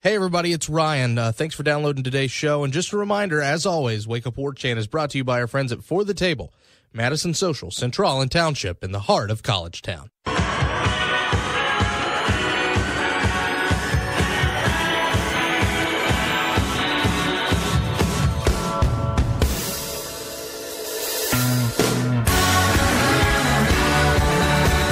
Hey, everybody, it's Ryan. Thanks for downloading today's show. And just a reminder, as always, Wake Up War Chant is brought to you by our friends at For the Table, Madison Social, Central and Township, in the heart of College Town.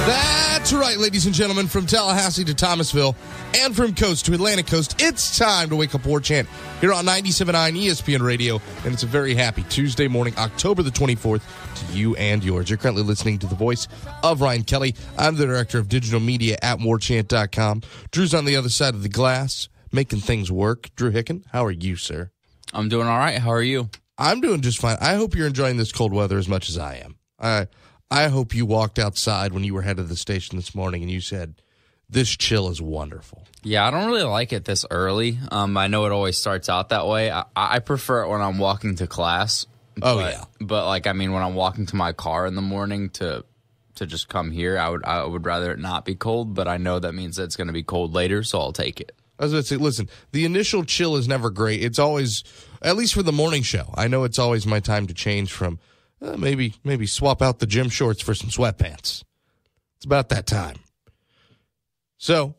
That's right, ladies and gentlemen, from Tallahassee to Thomasville and from coast to Atlantic coast, it's time to Wake Up War Chant here on 97.9 ESPN Radio, and it's a very happy Tuesday morning, October the 24th, to you and yours. You're currently listening to the voice of Ryan Kelly. I'm the director of digital media at warchant.com. Drew's on the other side of the glass, making things work. Drew Hicken, how are you, sir? I'm doing all right. How are you? I'm doing just fine. I hope you're enjoying this cold weather as much as I am. I hope you walked outside when you were headed to the station this morning and you said, this chill is wonderful. Yeah, I don't really like it this early. I know it always starts out that way. I prefer it when I'm walking to class. Yeah. But when I'm walking to my car in the morning to just come here, I would rather it not be cold, but I know that means that it's going to be cold later, so I'll take it. I was going to say, listen, the initial chill is never great. It's always, at least for the morning show, I know it's always my time to change from maybe swap out the gym shorts for some sweatpants. It's about that time. So,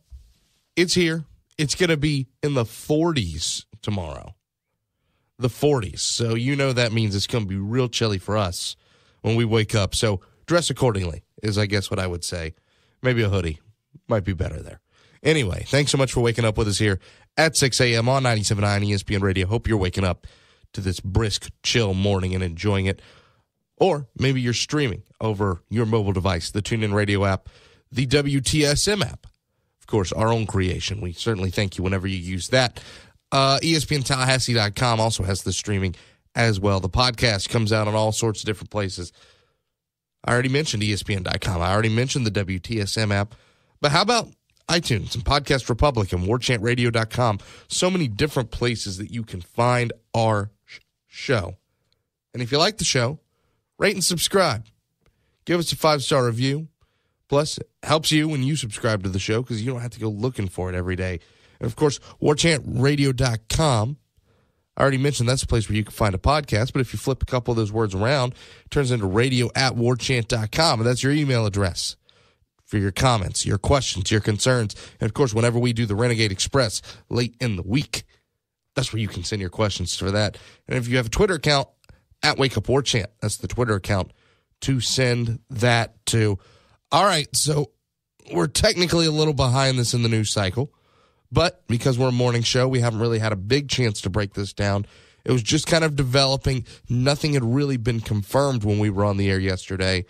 it's here. It's going to be in the 40s tomorrow. The 40s. So, you know that means it's going to be real chilly for us when we wake up. So, dress accordingly is, I guess, what I would say. Maybe a hoodie might be better there. Anyway, thanks so much for waking up with us here at 6 a.m. on 97.9 ESPN Radio. Hope you're waking up to this brisk, chill morning and enjoying it. Or maybe you're streaming over your mobile device, the TuneIn Radio app, the WTSM app. Of course, our own creation. We certainly thank you whenever you use that. ESPNTallahassee.com also has the streaming as well. The podcast comes out on all sorts of different places. I already mentioned ESPN.com. I already mentioned the WTSM app. But how about iTunes and Podcast Republic and WarChantRadio.com? So many different places that you can find our show. And if you like the show, rate and subscribe. Give us a 5-star review. Plus, it helps you when you subscribe to the show because you don't have to go looking for it every day. And, of course, warchantradio.com. I already mentioned that's a place where you can find a podcast, but if you flip a couple of those words around, it turns into radio@warchant.com, and that's your email address for your comments, your questions, your concerns. And, of course, whenever we do the Renegade Express late in the week, that's where you can send your questions for that. And if you have a Twitter account, at Wake Up War Chant. That's the Twitter account to send that to. All right, so we're technically a little behind this in the news cycle, but because we're a morning show, we haven't really had a big chance to break this down. It was just kind of developing. Nothing had really been confirmed when we were on the air yesterday.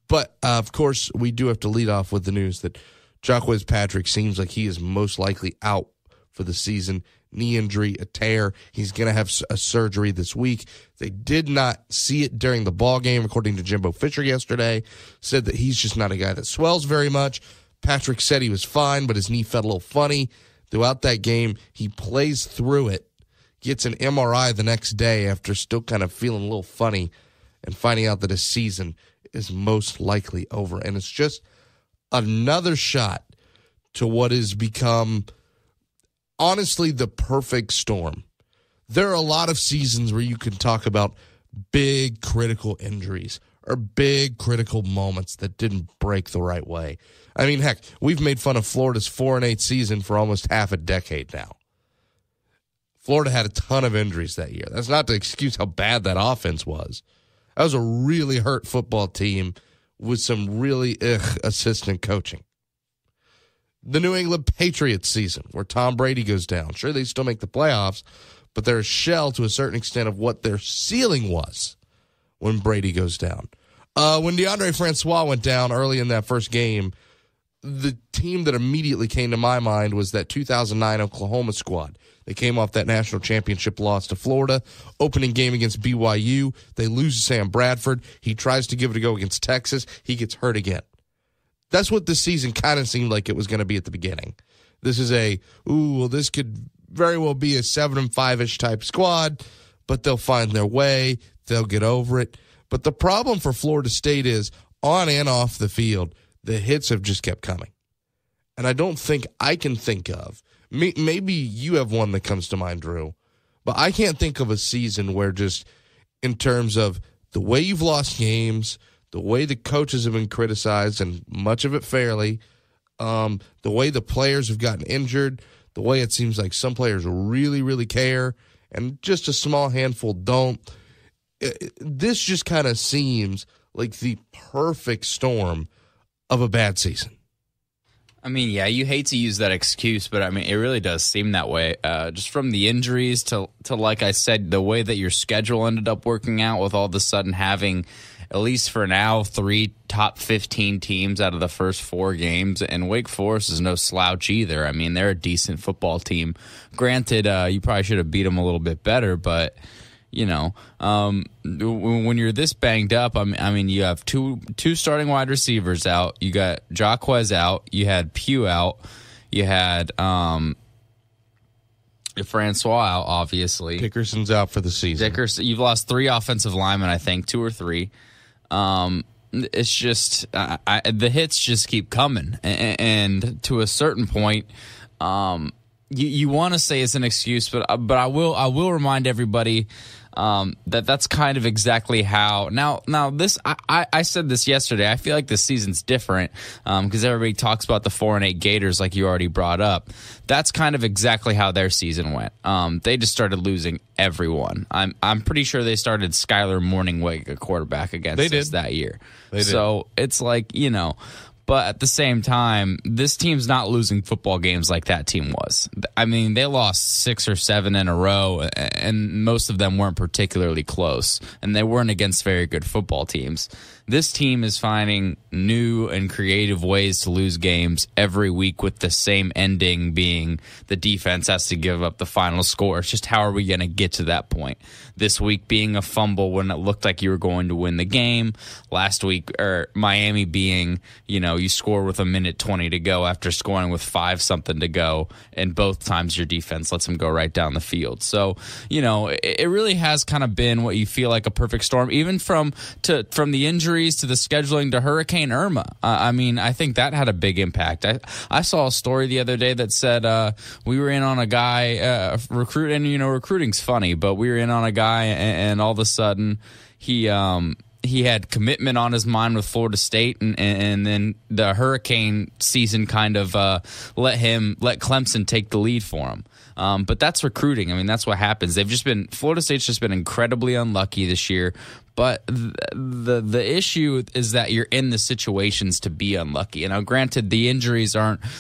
But, of course, we do have to lead off with the news that Jacques Patrick seems like he is most likely out for the season. Knee injury, a tear. He's going to have a surgery this week. They did not see it during the ball game, according to Jimbo Fisher yesterday. Said that he's just not a guy that swells very much. Patrick said he was fine, but his knee felt a little funny throughout that game. He plays through it, gets an MRI the next day after still kind of feeling a little funny and finding out that his season is most likely over. And it's just another shot to what has become honestly the perfect storm. There are a lot of seasons where you can talk about big critical injuries or big critical moments that didn't break the right way. I mean, heck, we've made fun of Florida's 4-8 season for almost half a decade now. Florida had a ton of injuries that year. That's not to excuse how bad that offense was. That was a really hurt football team with some really assistant coaching. The New England Patriots season, where Tom Brady goes down. Sure, they still make the playoffs, but they're a shell to a certain extent of what their ceiling was when Brady goes down. When DeAndre Francois went down early in that first game, the team that immediately came to my mind was that 2009 Oklahoma squad. They came off that national championship loss to Florida. Opening game against BYU, they lose to Sam Bradford. He tries to give it a go against Texas. He gets hurt again. That's what this season kind of seemed like it was going to be at the beginning. This is this could very well be a 7-5-ish type squad, but they'll find their way. They'll get over it. But the problem for Florida State is, on and off the field, the hits have just kept coming. And I don't think I can think of Maybe you have one that comes to mind, Drew, but I can't think of a season where just in terms of the way you've lost games, the way the coaches have been criticized, and much of it fairly, the way the players have gotten injured, the way it seems like some players really, really care, and just a small handful don't. This just kind of seems like the perfect storm of a bad season. I mean, yeah, you hate to use that excuse, but I mean, it really does seem that way. Just from the injuries to like I said, the way that your schedule ended up working out with all of a sudden having, at least for now, 3 top 15 teams out of the first 4 games, and Wake Forest is no slouch either. I mean, they're a decent football team. Granted, you probably should have beat them a little bit better, but you know, when you're this banged up, I mean, you have two starting wide receivers out. You got Jacques out. You had Pugh out. You had Francois out, obviously. Dickerson's out for the season. You've lost 3 offensive linemen, I think, 2 or 3. It's just the hits just keep coming, and to a certain point, you want to say it's an excuse, but I will remind everybody that's kind of exactly how. Now this I said this yesterday. I feel like this season's different because everybody talks about the 4-8 Gators, like you already brought up. That's kind of exactly how their season went. They just started losing everyone. I'm pretty sure they started Skylar Morningweg, a quarterback, against us that year. So it's like, you know. But at the same time, this team's not losing football games like that team was. I mean, they lost 6 or 7 in a row, and most of them weren't particularly close, and they weren't against very good football teams. This team is finding new and creative ways to lose games every week, with the same ending being the defense has to give up the final score. It's just, how are we going to get to that point? This week being a fumble when it looked like you were going to win the game. Last week, or Miami being, you know, you score with 1:20 to go after scoring with 5-something to go, and both times your defense lets them go right down the field. So, you know, it really has kind of been what you feel like a perfect storm, even from the injuries to the scheduling to Hurricane Irma. I mean, I think that had a big impact. I saw a story the other day that said we were in on a guy recruit, and you know, recruiting's funny, but we were in on a guy, and all of a sudden he had commitment on his mind with Florida State, and then the hurricane season kind of let Clemson take the lead for him. But that's recruiting. I mean, that's what happens. Florida State's just been incredibly unlucky this year. But the issue is that you're in the situations to be unlucky. And now, granted, the injuries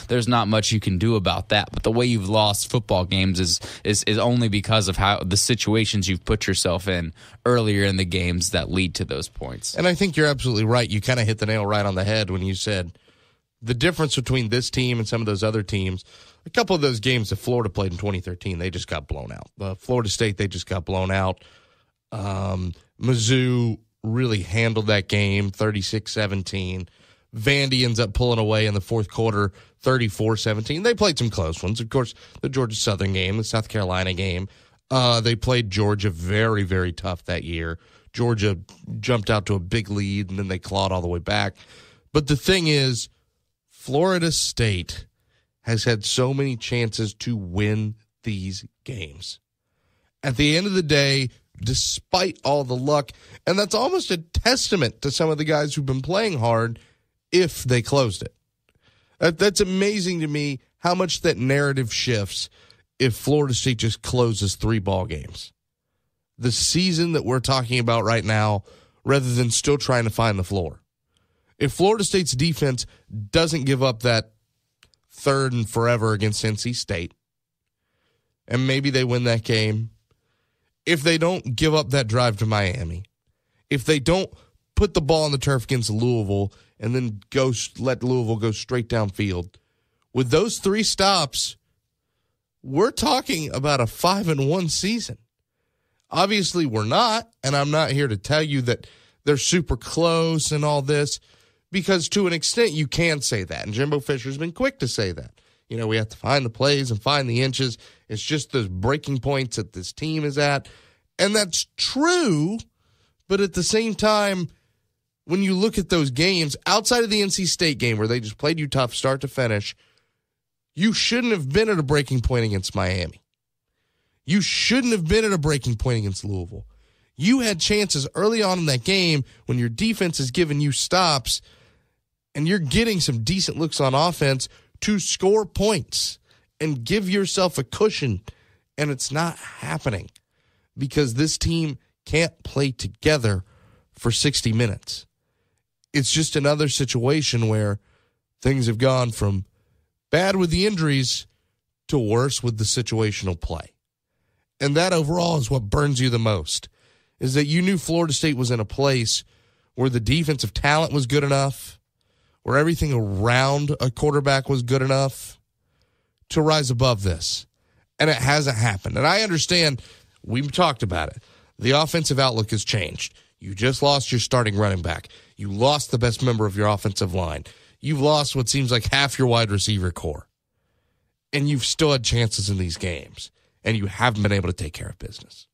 there's not much you can do about that. But the way you've lost football games is only because of how the situations you've put yourself in earlier in the games that lead to those points. And I think you're absolutely right. You kind of hit the nail right on the head when you said the difference between this team and some of those other teams. A couple of those games that Florida played in 2013, they just got blown out. Florida State, they just got blown out. Mizzou really handled that game, 36-17. Vandy ends up pulling away in the fourth quarter, 34-17. They played some close ones. Of course, the Georgia Southern game, the South Carolina game. They played Georgia very, very tough that year. Georgia jumped out to a big lead, and then they clawed all the way back. But the thing is, Florida State has had so many chances to win these games. At the end of the day, despite all the luck, and that's almost a testament to some of the guys who've been playing hard if they closed it. That's amazing to me how much that narrative shifts if Florida State just closes 3 ball games. The season that we're talking about right now, rather than still trying to find the floor. If Florida State's defense doesn't give up that 3rd and forever against NC State, and maybe they win that game, if they don't give up that drive to Miami, if they don't put the ball on the turf against Louisville and then let Louisville go straight downfield, with those 3 stops, we're talking about a 5-1 season. Obviously, we're not, and I'm not here to tell you that they're super close and all this, because to an extent you can say that, and Jimbo Fisher's been quick to say that. You know, we have to find the plays and find the inches. It's just those breaking points that this team is at. And that's true, but at the same time, when you look at those games, outside of the NC State game where they just played you tough start to finish, You shouldn't have been at a breaking point against Miami. You shouldn't have been at a breaking point against Louisville. You had chances early on in that game when your defense is giving you stops and you're getting some decent looks on offense to score points and give yourself a cushion, and it's not happening because this team can't play together for 60 minutes. It's just another situation where things have gone from bad with the injuries to worse with the situational play. And that overall is what burns you the most, is that you knew Florida State was in a place where the defensive talent was good enough, where everything around a quarterback was good enough to rise above this. And it hasn't happened. And I understand, we've talked about it. The offensive outlook has changed. You just lost your starting running back. You lost the best member of your offensive line. You've lost what seems like half your wide receiver core. And you've still had chances in these games. And you haven't been able to take care of business.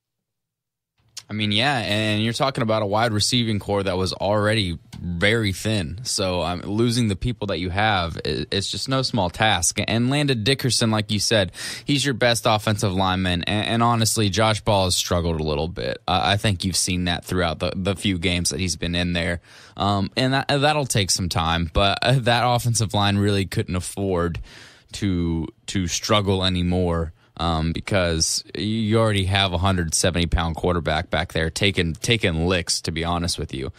I mean, yeah, and you're talking about a wide receiving core that was already very thin. So losing the people that you have, it's just no small task. And Landon Dickerson, like you said, he's your best offensive lineman. And honestly, Josh Ball has struggled a little bit. I think you've seen that throughout the few games that he's been in there. And that'll take some time. But that offensive line really couldn't afford to struggle anymore. Because you already have a 170-pound quarterback back there taking licks, to be honest with you.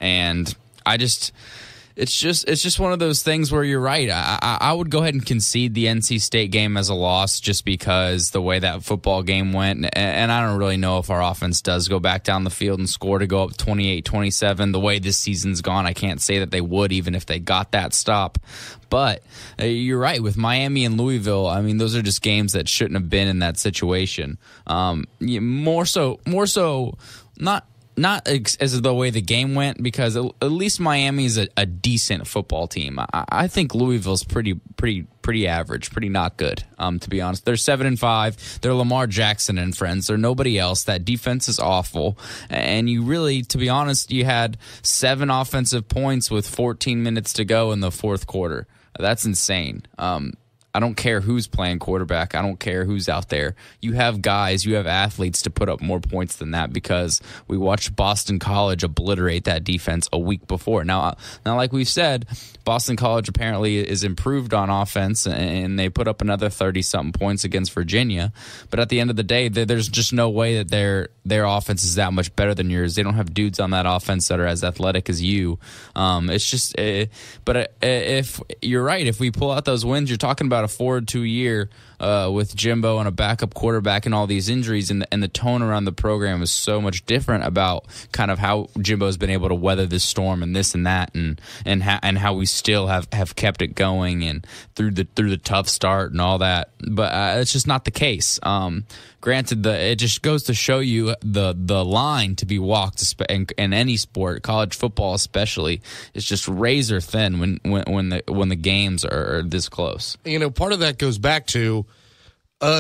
And it's just one of those things where you're right. I would go ahead and concede the NC State game as a loss just because the way that football game went. And I don't really know if our offense does go back down the field and score to go up 28-27. The way this season's gone, I can't say that they would even if they got that stop. But you're right. With Miami and Louisville, I mean, those are just games that shouldn't have been in that situation. More so, not as the way the game went, because at least Miami is a decent football team. I think Louisville's pretty average, pretty not good. To be honest, they're 7-5. They're Lamar Jackson and friends. They're nobody else. That defense is awful, and you really, to be honest, you had 7 offensive points with 14 minutes to go in the fourth quarter. That's insane. I don't care who's playing quarterback. I don't care who's out there. You have guys, you have athletes to put up more points than that because we watched Boston College obliterate that defense a week before. Now, like we've said, Boston College apparently is improved on offense, and they put up another 30-something points against Virginia. But at the end of the day, there's just no way that their offense is that much better than yours. They don't have dudes on that offense that are as athletic as you. It's just, but if you're right, if we pull out those wins, you're talking about a forward 2 year with Jimbo and a backup quarterback and all these injuries, and the tone around the program is so much different about kind of how Jimbo's been able to weather this storm and this and that, and how we still have kept it going and through the tough start and all that. But it's just not the case. Granted, it just goes to show you the line to be walked in any sport, college football especially, is just razor thin when the games are this close. You know, part of that goes back to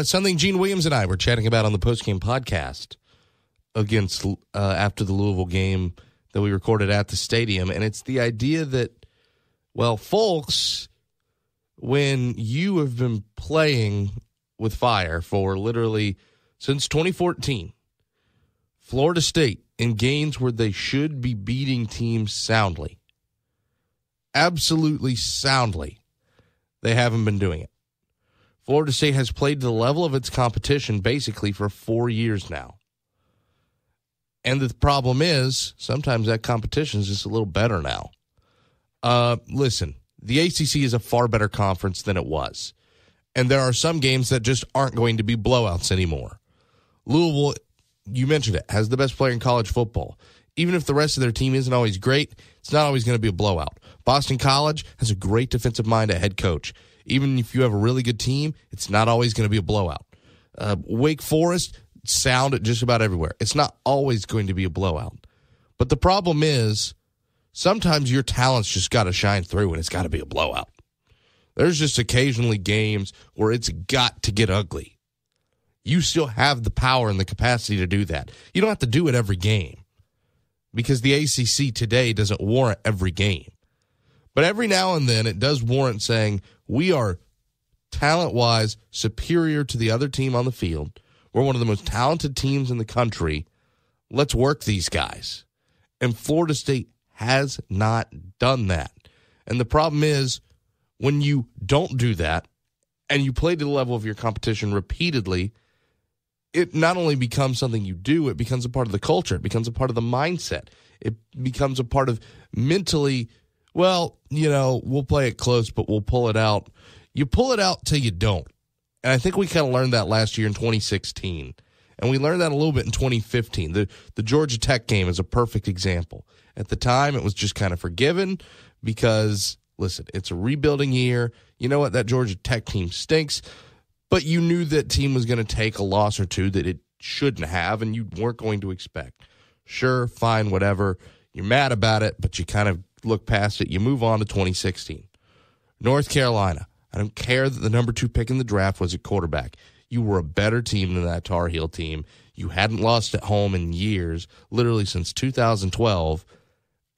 something Gene Williams and I were chatting about on the postgame podcast against after the Louisville game that we recorded at the stadium, and it's the idea that, well, folks, when you have been playing with fire for literally since 2014, Florida State in games where they should be beating teams soundly, absolutely soundly, they haven't been doing it. Florida State has played to the level of its competition basically for 4 years now. And the problem is sometimes that competition is just a little better now. Listen, the ACC is a far better conference than it was. And there are some games that just aren't going to be blowouts anymore. Louisville, you mentioned it, has the best player in college football. Even if the rest of their team isn't always great, it's not always going to be a blowout. Boston College has a great defensive mind at head coach. Even if you have a really good team, it's not always going to be a blowout. Wake Forest, sound at just about everywhere. It's not always going to be a blowout. But the problem is sometimes your talent's just got to shine through and it's got to be a blowout. There's just occasionally games where it's got to get ugly. You still have the power and the capacity to do that. You don't have to do it every game because the ACC today doesn't warrant every game. But every now and then it does warrant saying we are talent-wise, superior to the other team on the field. We're one of the most talented teams in the country. Let's work these guys. And Florida State has not done that. And the problem is, when you don't do that and you play to the level of your competition repeatedly, it not only becomes something you do, it becomes a part of the culture. It becomes a part of the mindset. It becomes a part of mentally, well, we'll play it close, but we'll pull it out. You pull it out till you don't. And I think we kind of learned that last year in 2016. And we learned that a little bit in 2015. The Georgia Tech game is a perfect example. At the time, it was just kind of forgiven because, listen, it's a rebuilding year. You know what? That Georgia Tech team stinks. But you knew that team was going to take a loss or two that it shouldn't have, and you weren't going to expect. Sure, fine, whatever. You're mad about it, but you kind of look past it. You move on to 2016. North Carolina. I don't care that the number 2 pick in the draft was at quarterback. You were a better team than that Tar Heel team. You hadn't lost at home in years, literally since 2012,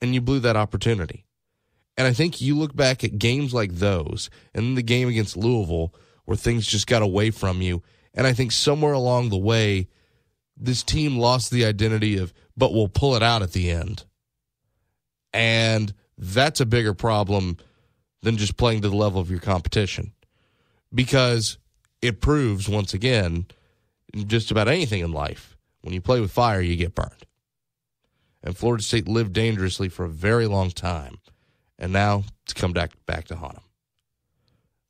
and you blew that opportunity. And I think you look back at games like those, and then the game against Louisville, where things just got away from you, and I think somewhere along the way, this team lost the identity of, but we'll pull it out at the end. And that's a bigger problem than just playing to the level of your competition, because it proves, once again, just about anything in life, when you play with fire, you get burned. And Florida State lived dangerously for a very long time, and now it's come back to haunt them.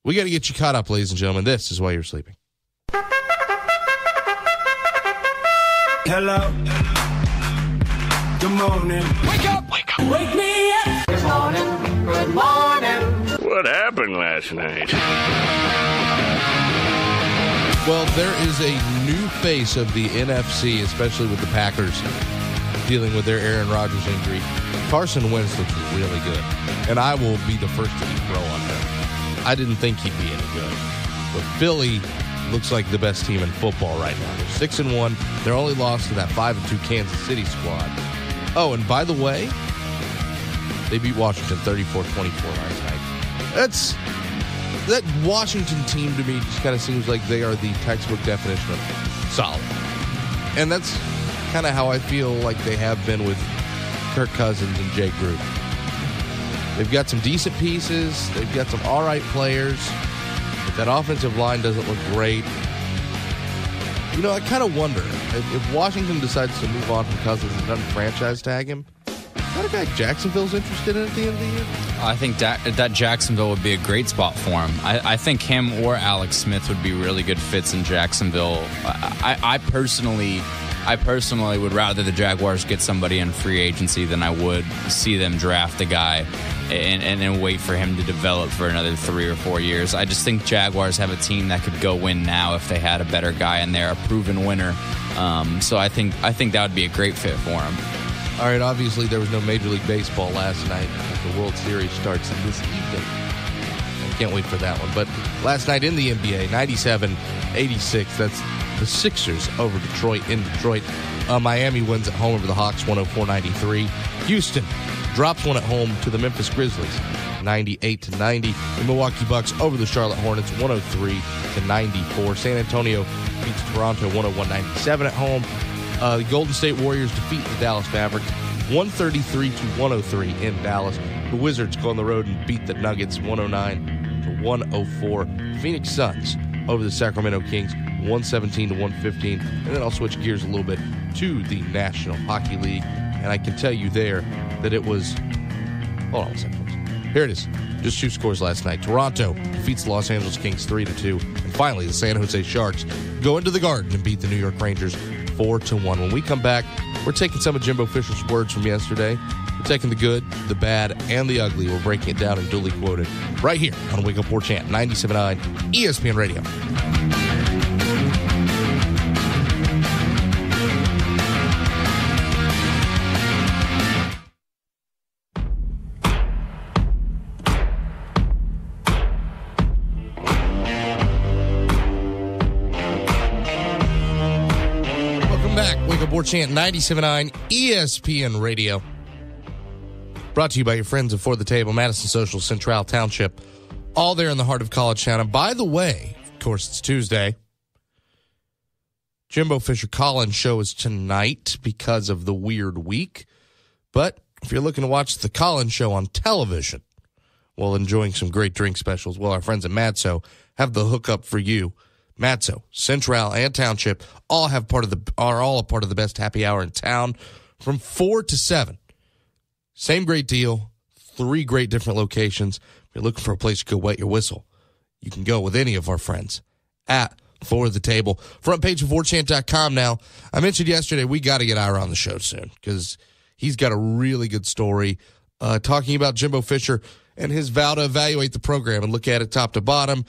We got to get you caught up, ladies and gentlemen. This is Why You're Sleeping. Hello. Good morning. Wake up. Wake up. Wake me up. Good morning. Good morning. What happened last night? Well, there is a new face of the NFC, especially with the Packers dealing with their Aaron Rodgers injury. Carson Wentz looks really good, and I will be the first to throw on him. I didn't think he'd be any good, but Philly looks like the best team in football right now. They're 6-1. They're only lost to that 5-2 Kansas City squad. Oh, and by the way, they beat Washington 34-24 last night. That Washington team to me just kind of seems like they are the textbook definition of solid. And that's kind of how I feel like they have been with Kirk Cousins and Jay Gruden. They've got some decent pieces. They've got some all right players. But that offensive line doesn't look great. I kind of wonder if Washington decides to move on from Cousins and doesn't franchise tag him, what a guy Jacksonville's interested in at the end of the year? I think that Jacksonville would be a great spot for him. I think him or Alex Smith would be really good fits in Jacksonville. I personally would rather the Jaguars get somebody in free agency than I would see them draft a guy and then wait for him to develop for another 3 or 4 years. I just think Jaguars have a team that could go win now if they had a better guy in there, a proven winner. So I think that would be a great fit for him. All right, obviously there was no Major League Baseball last night. The World Series starts this evening. I can't wait for that one. But last night in the NBA, 97-86, that's the Sixers over Detroit in Detroit. Miami wins at home over the Hawks, 104-93. Houston drops one at home to the Memphis Grizzlies, 98-90. The Milwaukee Bucks over the Charlotte Hornets, 103-94. San Antonio beats Toronto, 101-97 at home. The Golden State Warriors defeat the Dallas Mavericks, 133-103 in Dallas. The Wizards go on the road and beat the Nuggets, 109-104. Phoenix Suns over the Sacramento Kings, 117-115. And then I'll switch gears a little bit to the National Hockey League. And I can tell you there that it was... Hold on a second, folks. Here it is. Just 2 scores last night. Toronto defeats the Los Angeles Kings 3-2. And finally, the San Jose Sharks go into the Garden and beat the New York Rangers 4-1. When we come back, we're taking some of Jimbo Fisher's words from yesterday. We're taking the good, the bad, and the ugly. We're breaking it down and duly quoted right here on Wake Up War Chant 97.9 ESPN Radio. War Chant 97.9 ESPN Radio. Brought to you by your friends at For the Table, Madison Social, Central Township, all there in the heart of College Town. And by the way, of course, it's Tuesday. Jimbo Fisher Collins show is tonight because of the weird week. But if you're looking to watch the Collins show on television while enjoying some great drink specials, well, our friends at Matzo have the hookup for you. Matzo, Central, and Township all are a part of the best happy hour in town from 4 to 7. Same great deal, 3 great different locations. If you're looking for a place to go wet your whistle, you can go with any of our friends at For the Table. Front page of 4chant.com now. I mentioned yesterday we got to get Ira on the show soon because he's got a really good story talking about Jimbo Fisher and his vow to evaluate the program and look at it top to bottom.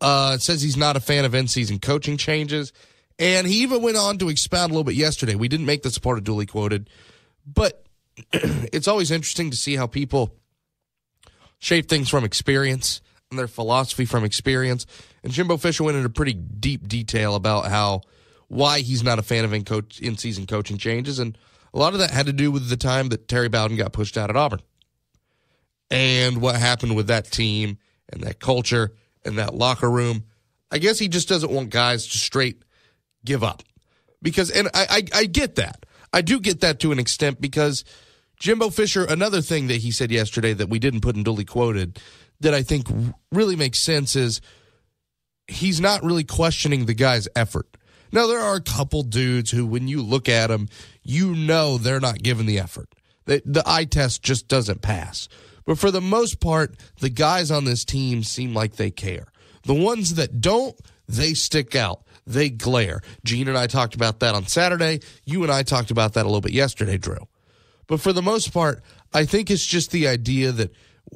It says he's not a fan of in-season coaching changes, and he even went on to expound a little bit yesterday. We didn't make this a part of Duly Quoted, but it's always interesting to see how people shape things from experience and their philosophy from experience. And Jimbo Fisher went into pretty deep detail about why he's not a fan of in-season coaching changes, and a lot of that had to do with the time that Terry Bowden got pushed out at Auburn and what happened with that team and that culture and that locker room. I guess he just doesn't want guys to straight give up. And I get that. I do get that to an extent because Jimbo Fisher, another thing that he said yesterday that we didn't put in Duly Quoted that I think really makes sense is he's not really questioning the guy's effort. Now, there are a couple dudes who, when you look at them, you know they're not giving the effort. The eye test just doesn't pass. But for the most part, the guys on this team seem like they care. The ones that don't, they stick out. They glare. Gene and I talked about that on Saturday. You and I talked about that a little bit yesterday, Drew. But for the most part, I think it's just the idea that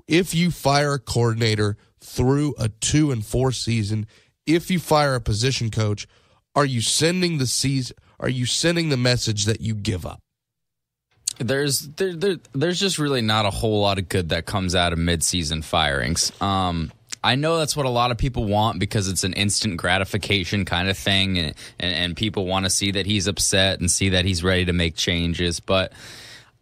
if you fire a coordinator through a 2-4 season, if you fire a position coach, are you sending the message that you give up? There's just really not a whole lot of good that comes out of midseason firings. I know that's what a lot of people want because it's an instant gratification kind of thing, and people want to see that he's upset and see that he's ready to make changes. But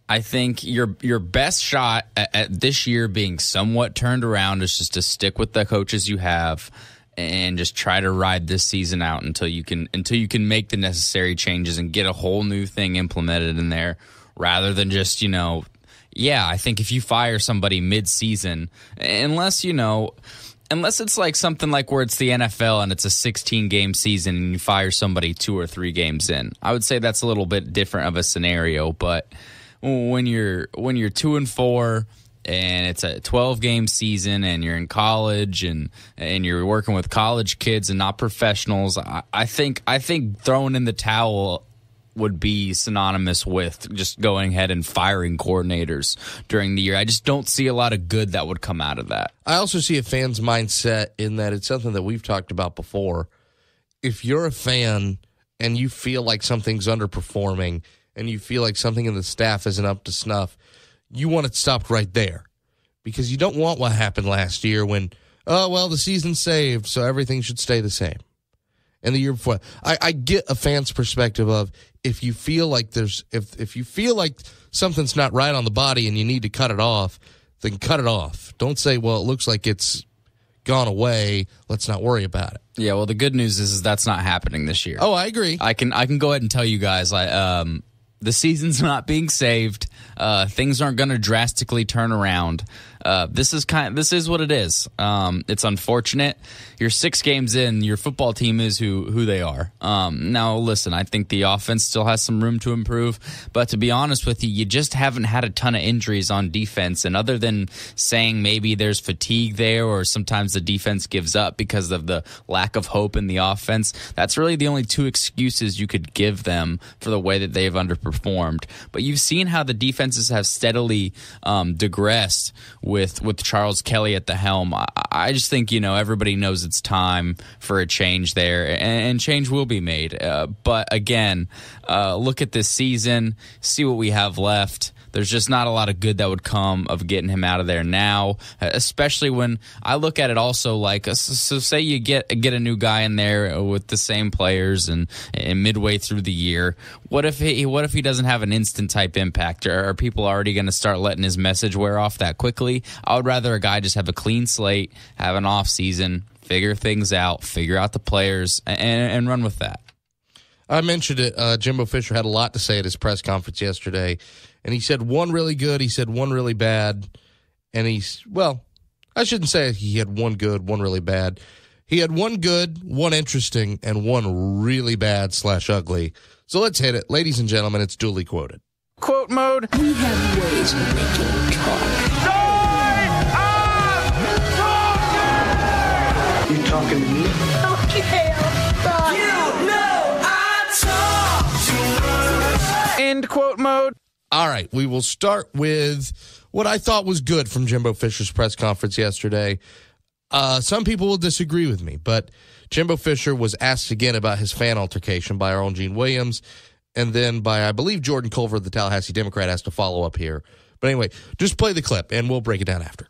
I think your best shot at this year being somewhat turned around is just to stick with the coaches you have and just try to ride this season out until you can make the necessary changes and get a whole new thing implemented in there, rather than just, I think if you fire somebody mid-season, unless it's like something like where it's the NFL and it's a 16-game season and you fire somebody 2 or 3 games in, I would say that's a little bit different of a scenario. But when you're 2-4 and it's a 12-game season and you're in college and you're working with college kids and not professionals, I think throwing in the towel would be synonymous with just going ahead and firing coordinators during the year. I just don't see a lot of good that would come out of that. I also see a fan's mindset in that it's something that we've talked about before. If you're a fan and you feel like something's underperforming and you feel like something in the staff isn't up to snuff, you want it stopped right there, because you don't want what happened last year when, the season's saved, so everything should stay the same. And the year before, I get a fan's perspective of if you feel like if you feel like something's not right on the body and you need to cut it off, then cut it off. Don't say, well, it looks like it's gone away, let's not worry about it. Yeah, well, the good news is that's not happening this year. Oh, I agree. I can go ahead and tell you guys, the season's not being saved. Things aren't going to drastically turn around. This is what it is. It's unfortunate. You're 6 games in. Your football team is who they are. Now, listen, I think the offense still has some room to improve. But to be honest with you, you just haven't had a ton of injuries on defense. And other than saying maybe there's fatigue there or sometimes the defense gives up because of the lack of hope in the offense, that's really the only 2 excuses you could give them for the way that they've underperformed. But you've seen how the defenses have steadily digressed with Charles Kelly at the helm. I just think, everybody knows it's time for a change there, and change will be made. But again, look at this season, see what we have left. There's just not a lot of good that would come of getting him out of there now, especially when I look at it also like, so say you get a new guy in there with the same players and midway through the year. What if he doesn't have an instant type impact? Are people already going to start letting his message wear off that quickly? I would rather a guy just have a clean slate, have an off season, figure things out, figure out the players, and run with that. I mentioned it. Jimbo Fisher had a lot to say at his press conference yesterday, and he said one really good, he said one really bad, and I shouldn't say he had one good, one really bad. He had one good, one interesting, and one really bad / ugly. So let's hit it. Ladies and gentlemen, it's duly quoted. Quote mode. We have ways of making talk. You talking to me? Okay, I'll stop. You know I talk too much. End quote mode. All right, we will start with what I thought was good from Jimbo Fisher's press conference yesterday. Some people will disagree with me, but Jimbo Fisher was asked again about his fan altercation by our own Gene Williams, and then by, I believe, Jordan Culver, the Tallahassee Democrat, has to follow up here. But anyway, just play the clip, and we'll break it down after.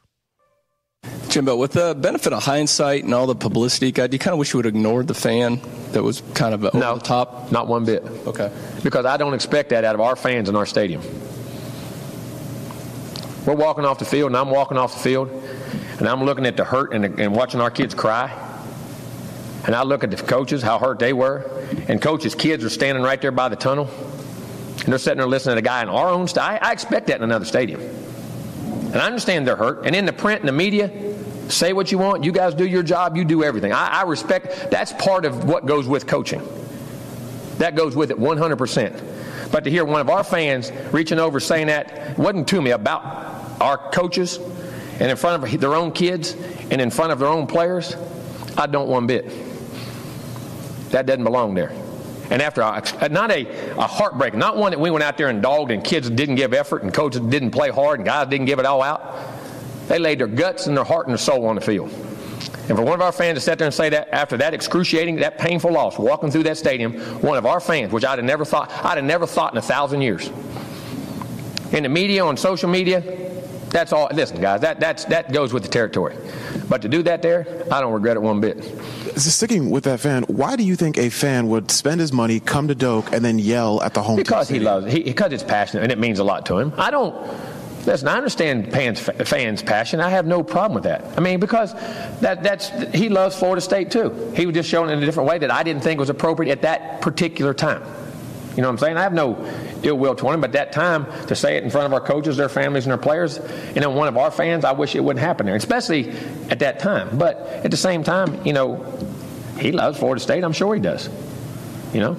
Jimbo, with the benefit of hindsight and all the publicity, do you kind of wish you would have ignored the fan that was kind of over the top? Not one bit. Okay. Because I don't expect that out of our fans in our stadium. We're walking off the field, and I'm walking off the field, and I'm looking at the hurt and watching our kids cry. And I look at the coaches, how hurt they were, and coaches' kids are standing right there by the tunnel, and they're sitting there listening to a guy in our own stadium. I expect that in another stadium. And I understand they're hurt. And in the print and the media, say what you want. You guys do your job. You do everything. I respect. That's part of what goes with coaching. That goes with it 100%. But to hear one of our fans reaching over saying that wasn't to me about our coaches and in front of their own kids and in front of their own players, I don't one bit. That doesn't belong there. And after not a heartbreak, not one that we went out there and dogged and kids didn't give effort and coaches didn't play hard and guys didn't give it all out. They laid their guts and their heart and their soul on the field. And for one of our fans to sit there and say that after that excruciating, that painful loss, walking through that stadium, one of our fans, which I'd have never thought in 1,000 years. In the media, on social media, that's all. Listen, guys, that goes with the territory. But to do that there, I don't regret it one bit. Sticking with that fan, why do you think a fan would spend his money, come to Doak, and then yell at the home team? Because he loves it. Because it's passionate and it means a lot to him. Listen, I understand fans' passion. I have no problem with that. I mean, because he loves Florida State too. He was just showing it in a different way that I didn't think was appropriate at that particular time. You know what I'm saying? I have no ill will toward him, but that time to say it in front of our coaches, their families, and their players, and then one of our fans, I wish it wouldn't happen there, especially at that time. But at the same time, he loves Florida State. I'm sure he does. I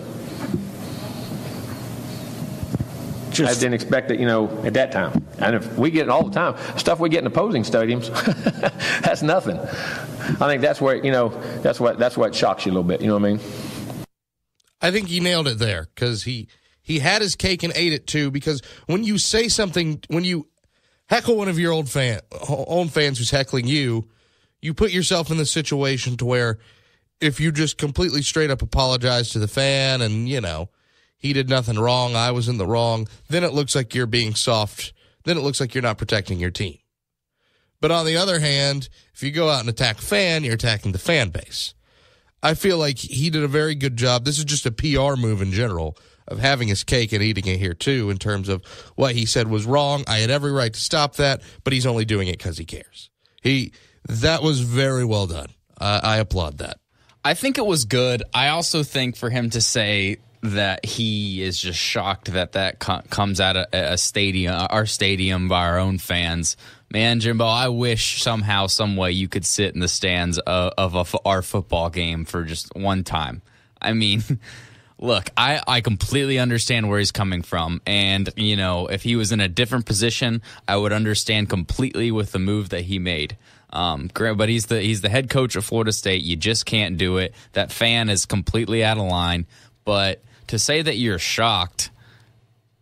didn't expect it, at that time. And if we get it all the time, stuff we get in opposing stadiums, that's nothing. I think that's where, that's what shocks you a little bit. You know what I mean? I think he nailed it there because he had his cake and ate it too. Because when you say something, when you heckle one of your own fans who's heckling you, you put yourself in the situation to where if you just completely straight up apologize to the fan and, he did nothing wrong, I was in the wrong, then it looks like you're being soft. Then it looks like you're not protecting your team. But on the other hand, if you go out and attack a fan, you're attacking the fan base. I feel like he did a very good job. This is just a PR move in general of having his cake and eating it here too in terms of what he said was wrong. I had every right to stop that, but he's only doing it because he cares. That was very well done. I applaud that. I think it was good. I also think for him to say that he is just shocked that comes out of a stadium, our stadium, by our own fans. Man, Jimbo, I wish somehow, some way you could sit in the stands of our football game for just one time. I mean, look, I completely understand where he's coming from. And, if he was in a different position, I would understand completely with the move that he made. But he's the head coach of Florida State. You just can't do it. That fan is completely out of line. But to say that you're shocked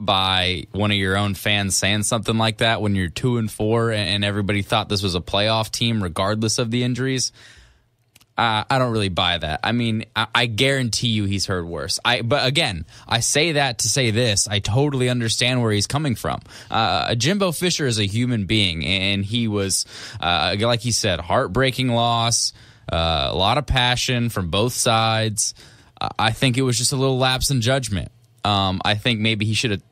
by one of your own fans saying something like that when you're 2-4 and everybody thought this was a playoff team regardless of the injuries, I don't really buy that. I mean, I guarantee you he's heard worse. But again, I say that to say this. I totally understand where he's coming from. Jimbo Fisher is a human being, and he was, like he said, heartbreaking loss, a lot of passion from both sides. I think it was just a little lapse in judgment. I think maybe he should have,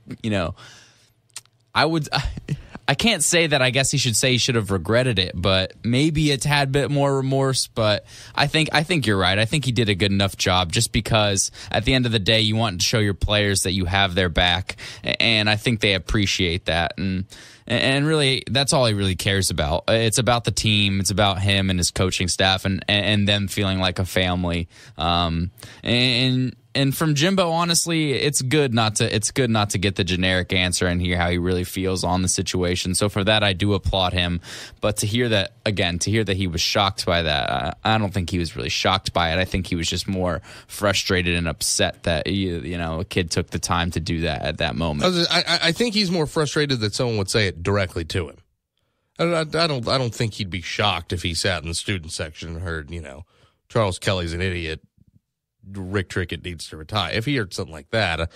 I can't say that. I guess he should have regretted it, but maybe a tad bit more remorse. But I think you're right. I think he did a good enough job, just because at the end of the day, you want to show your players that you have their back, and I think they appreciate that. And really, that's all he really cares about. It's about the team. It's about him and his coaching staff, and them feeling like a family. And from Jimbo, honestly, it's good not to get the generic answer and hear how he really feels on the situation. So for that, I do applaud him. But to hear that he was shocked by that, I don't think he was really shocked by it. I think he was just more frustrated and upset that a kid took the time to do that at that moment. I think he's more frustrated that someone would say it directly to him. I don't think he'd be shocked if he sat in the student section and heard, Charles Kelly's an idiot, Rick Trickett needs to retire. If he heard something like that,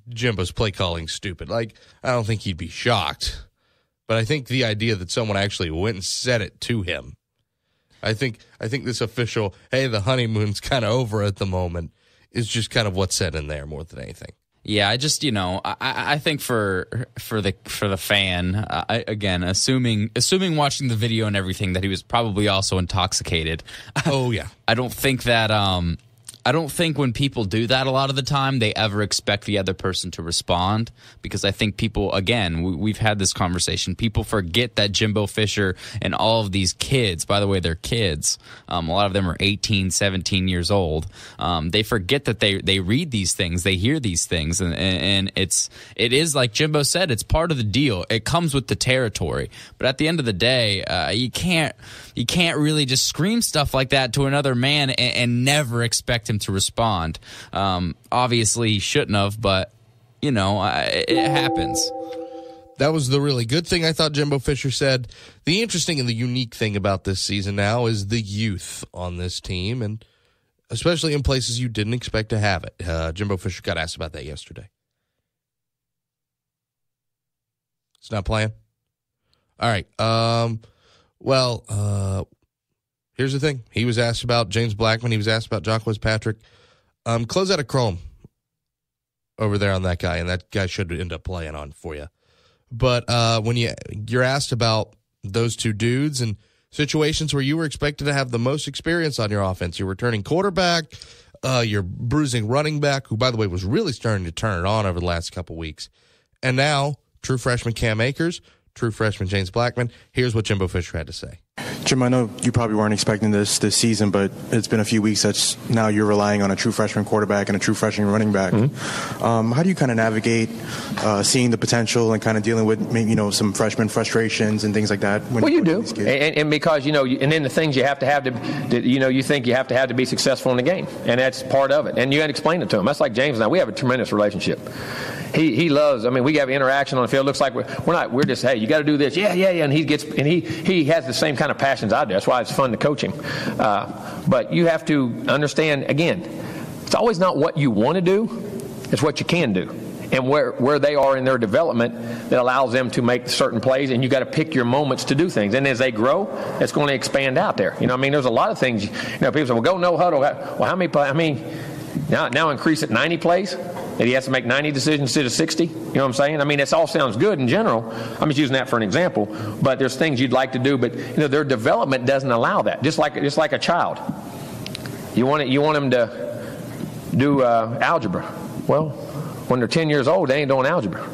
Jimbo's play calling stupid. I don't think he'd be shocked. But I think the idea that someone actually went and said it to him, I think this official, hey, the honeymoon's kind of over at the moment, is just kind of what's said in there more than anything. Yeah, I just I think for the fan, again, assuming watching the video and everything that he was probably also intoxicated. Oh yeah, I don't think that I don't think when people do that a lot of the time, they ever expect the other person to respond, because I think people, again, we've had this conversation, people forget that Jimbo Fisher and all of these kids, by the way, they're kids, a lot of them are 18, 17 years old, they forget that they read these things, they hear these things, and it is like Jimbo said, it's part of the deal. It comes with the territory. But at the end of the day, you can't really just scream stuff like that to another man and never expect him to respond. Obviously, he shouldn't have, but it happens. That was the really good thing I thought Jimbo Fisher said. The interesting and the unique thing about this season now is the youth on this team, and especially in places you didn't expect to have it. Jimbo Fisher got asked about that yesterday. It's not playing? All right. Here's the thing. He was asked about James Blackman. He was asked about Jacques Patrick. Close out a Chrome over there on that guy, and that guy should end up playing on for you. But when you're asked about those two dudes and situations where you were expected to have the most experience on your offense, your returning quarterback, your bruising running back, who, by the way, was really starting to turn it on over the last couple weeks, and now true freshman Cam Akers, true freshman James Blackman. Here's what Jimbo Fisher had to say. Jim, I know you probably weren't expecting this season, but it's been a few weeks that now you're relying on a true freshman quarterback and a true freshman running back. Mm-hmm. How do you kind of navigate seeing the potential and kind of dealing with maybe, some freshman frustrations and things like that? You do, and because and then the things you have to you think you have to be successful in the game, and that's part of it. And you got to explain it to him. That's like James and I. We have a tremendous relationship. He loves. I mean, we have interaction on the field. It looks like we're just, hey, you got to do this. Yeah. And he has the same kind of passions I do. That's why it's fun to coach him. But you have to understand, again, it's always not what you want to do. It's what you can do. And where they are in their development that allows them to make certain plays, and you got to pick your moments to do things. And as they grow, it's going to expand out there. There's a lot of things. People say, well, go no huddle. Well, how many plays? Now increase it 90 plays. That he has to make 90 decisions instead of 60. You know what I'm saying? I mean, it all sounds good in general. I'm just using that for an example. But there's things you'd like to do, but their development doesn't allow that. Just like a child, you want them to do algebra. Well, when they're 10 years old, they ain't doing algebra.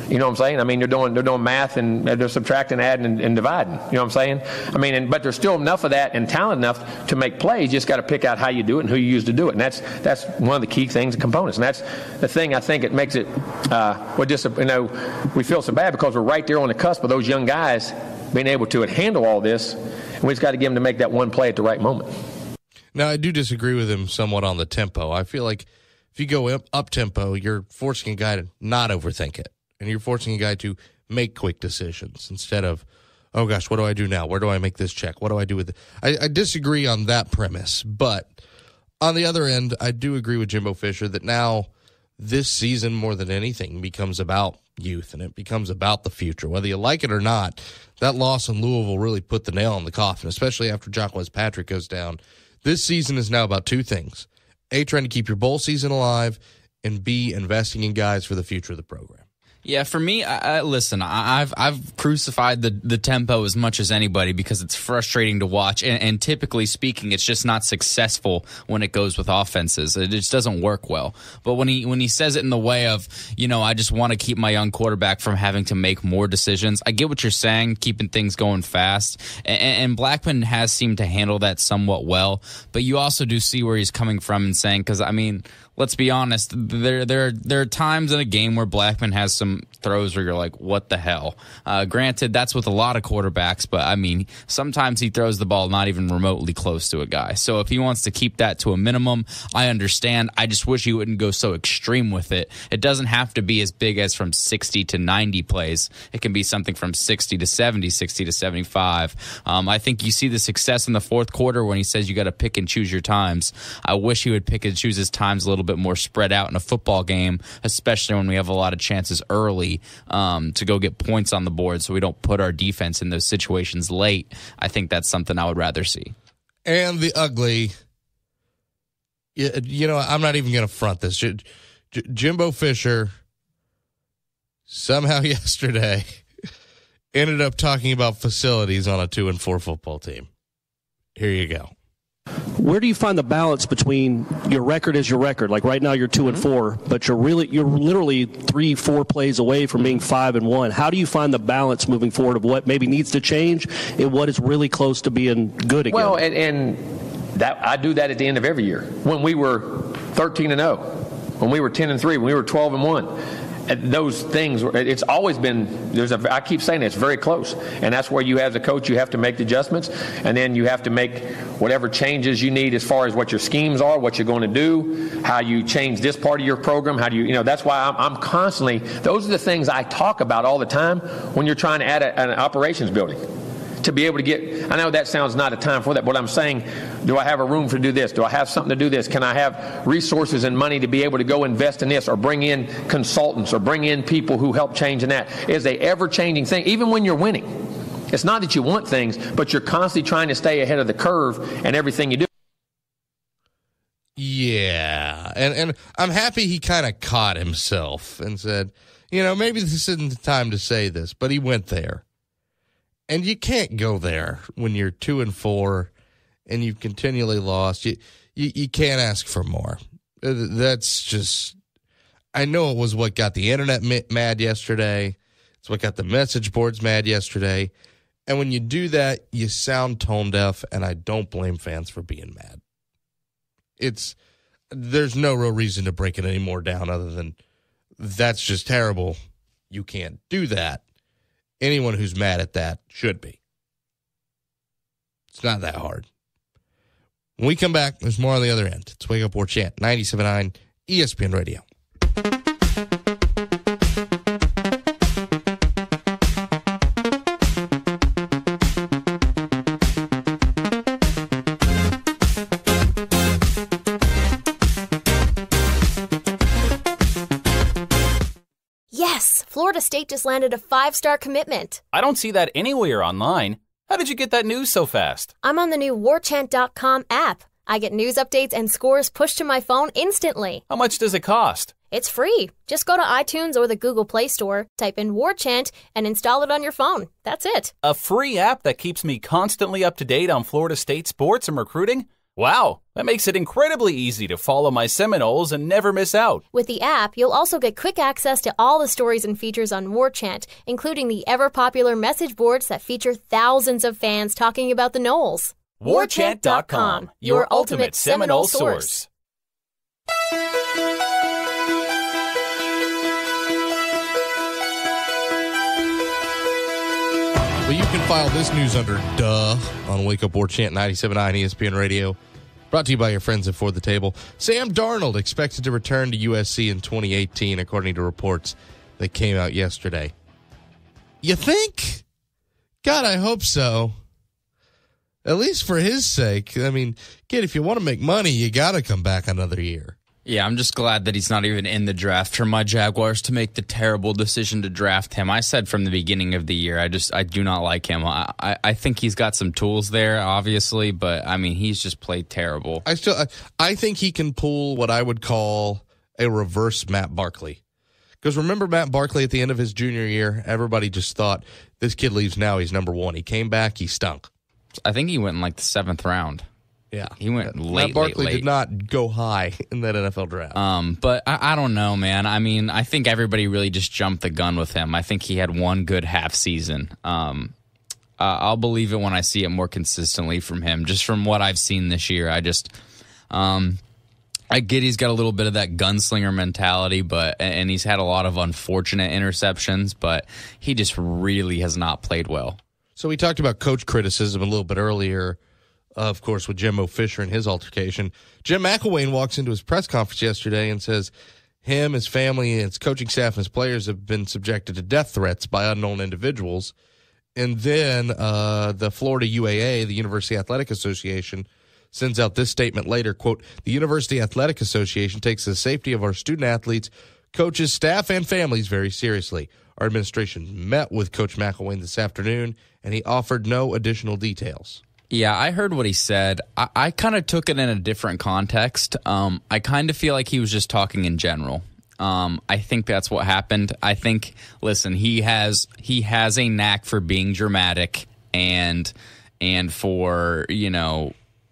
You know what I'm saying? I mean, they're doing math and they're subtracting, adding, and dividing. You know what I'm saying? I mean, but there's still enough of that and talent enough to make plays. You just got to pick out how you do it and who you use to do it. And that's one of the key things and components. And that's the thing I think it makes it. We feel so bad because we're right there on the cusp of those young guys being able to handle all this, and we just got to get them to make that one play at the right moment. Now, I do disagree with him somewhat on the tempo. I feel like if you go up tempo, you're forcing a guy to not overthink it. And you're forcing a guy to make quick decisions instead of oh gosh, what do I do now? Where do I make this check? What do I do with it? I disagree on that premise, but on the other end, I do agree with Jimbo Fisher that now this season more than anything becomes about youth and it becomes about the future. Whether you like it or not, that loss in Louisville really put the nail in the coffin, especially after Jacques Patrick goes down. This season is now about two things. A, trying to keep your bowl season alive, and B, investing in guys for the future of the program. Yeah, for me, listen, I've crucified the tempo as much as anybody because it's frustrating to watch, and typically speaking, it's just not successful when it goes with offenses. It just doesn't work well. But when he says it in the way of, I just want to keep my young quarterback from having to make more decisions, I get what you're saying, keeping things going fast, and Blackman has seemed to handle that somewhat well. But you also do see where he's coming from and saying, because let's be honest, there are times in a game where Blackman has some throws where you're like, what the hell? Granted, that's with a lot of quarterbacks, but sometimes he throws the ball not even remotely close to a guy. So if he wants to keep that to a minimum, I understand. I just wish he wouldn't go so extreme with it. It doesn't have to be as big as from 60 to 90 plays. It can be something from 60 to 70, 60 to 75. I think you see the success in the fourth quarter when he says you got to pick and choose your times. I wish he would pick and choose his times a little bit more spread out in a football game, especially when we have a lot of chances early to go get points on the board so we don't put our defense in those situations late. I think that's something I would rather see. And the ugly, I'm not even going to front this. Jimbo Fisher somehow yesterday ended up talking about facilities on a 2-4 football team. Here you go. Where do you find the balance between your record is your record? Like right now you're 2-4, but you're literally 3-4 plays away from being 5-1. How do you find the balance moving forward of what maybe needs to change and what is really close to being good again? Well, and that I do that at the end of every year. When we were 13-0, when we were 10-3, when we were 12-1. Those things, it's always been, I keep saying it's very close. And that's where you as a coach, you have to make the adjustments. And then you have to make whatever changes you need as far as what your schemes are, what you're going to do, how you change this part of your program, how do you, that's why I'm constantly, those are the things I talk about all the time when you're trying to add an operations building. To be able to get, I know that sounds not a time for that, but I'm saying, do I have a room to do this? Do I have something to do this? Can I have resources and money to be able to go invest in this or bring in consultants or bring in people who help change in that? It's a ever-changing thing, even when you're winning. It's not that you want things, but you're constantly trying to stay ahead of the curve in everything you do. Yeah, and I'm happy he kind of caught himself and said, maybe this isn't the time to say this, but he went there. And you can't go there when you're 2-4 and you've continually lost. You can't ask for more. That's just, I know it was what got the internet mad yesterday. It's what got the message boards mad yesterday. And when you do that, you sound tone deaf, and I don't blame fans for being mad. There's no real reason to break it any more down other than that's just terrible. You can't do that. Anyone who's mad at that should be. It's not that hard. When we come back, there's more on the other end. It's Wake Up War Chant, 97.9 ESPN Radio. Yes, Florida State just landed a 5-star commitment. I don't see that anywhere online. How did you get that news so fast? I'm on the new warchant.com app. I get news updates and scores pushed to my phone instantly. How much does it cost? It's free. Just go to iTunes or the Google Play Store, type in Warchant, and install it on your phone. That's it. A free app that keeps me constantly up to date on Florida State sports and recruiting? Wow, that makes it incredibly easy to follow my Seminoles and never miss out. With the app, you'll also get quick access to all the stories and features on Warchant, including the ever-popular message boards that feature thousands of fans talking about the Noles. Warchant.com, your ultimate Seminole source. Well, you can file this news under duh on Wake Up War Chant 97.9 ESPN Radio. Brought to you by your friends at For the Table. Sam Darnold expected to return to USC in 2018, according to reports that came out yesterday. You think? God, I hope so. At least for his sake. I mean, kid, if you want to make money, you got to come back another year. Yeah, I'm just glad that he's not even in the draft for my Jaguars to make the terrible decision to draft him. I said from the beginning of the year, I do not like him. I think he's got some tools there, obviously, but I mean, he's just played terrible. I think he can pull what I would call a reverse Matt Barkley. Because remember Matt Barkley at the end of his junior year, everybody just thought, this kid leaves now, he's number one. He came back, he stunk. I think he went in like the 7th round. Yeah. He went late. Matt Barkley late. did not go high in that NFL draft. But I don't know, man. I mean, I think everybody really just jumped the gun with him. I think he had one good half season. I'll believe it when I see it more consistently from him. Just from what I've seen this year, I get he's got a little bit of that gunslinger mentality, and he's had a lot of unfortunate interceptions, but he just really has not played well. So we talked about coach criticism a little bit earlier, of course, with Jimbo Fisher and his altercation. Jim McElwain walks into his press conference yesterday and says him, his family, his coaching staff, and his players have been subjected to death threats by unknown individuals. And then the Florida UAA, the University Athletic Association, sends out this statement later, quote, the University Athletic Association takes the safety of our student athletes, coaches, staff, and families very seriously. Our administration met with Coach McElwain this afternoon, and he offered no additional details. Yeah, I heard what he said. I kind of took it in a different context. I kind of feel like he was just talking in general. I think that's what happened. I think, listen, he has a knack for being dramatic and for,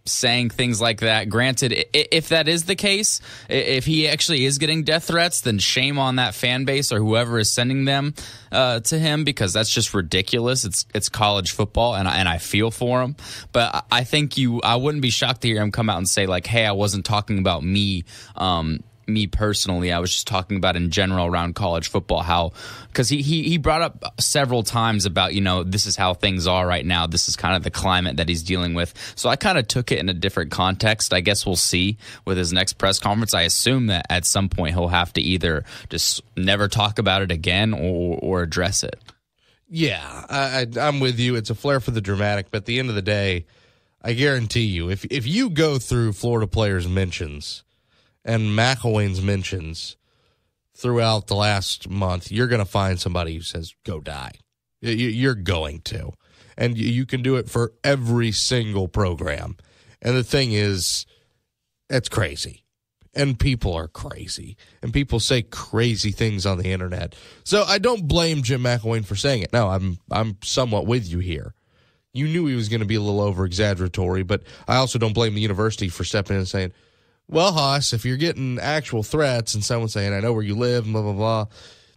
saying things like that. Granted, if that is the case, if he actually is getting death threats, then shame on that fan base or whoever is sending them to him, because that's just ridiculous. It's college football, and I feel for him. But I think I wouldn't be shocked to hear him come out and say like, "Hey, I wasn't talking about me." Me personally, I was just talking about in general around college football, how, because he brought up several times about, this is how things are right now. This is kind of the climate that he's dealing with. So I kind of took it in a different context. I guess we'll see with his next press conference. I assume that at some point he'll have to either just never talk about it again or address it. Yeah, I'm with you. It's a flair for the dramatic, but at the end of the day, I guarantee you, if you go through Florida players' mentions and McElwain's mentions throughout the last month, you're going to find somebody who says, go die. You're going to. And you can do it for every single program. And the thing is, it's crazy. And people are crazy. And people say crazy things on the internet. So I don't blame Jim McElwain for saying it. No, I'm somewhat with you here. You knew he was going to be a little over-exaggeratory, but I also don't blame the university for stepping in and saying, well, Haas, if you're getting actual threats and someone saying, I know where you live, blah, blah,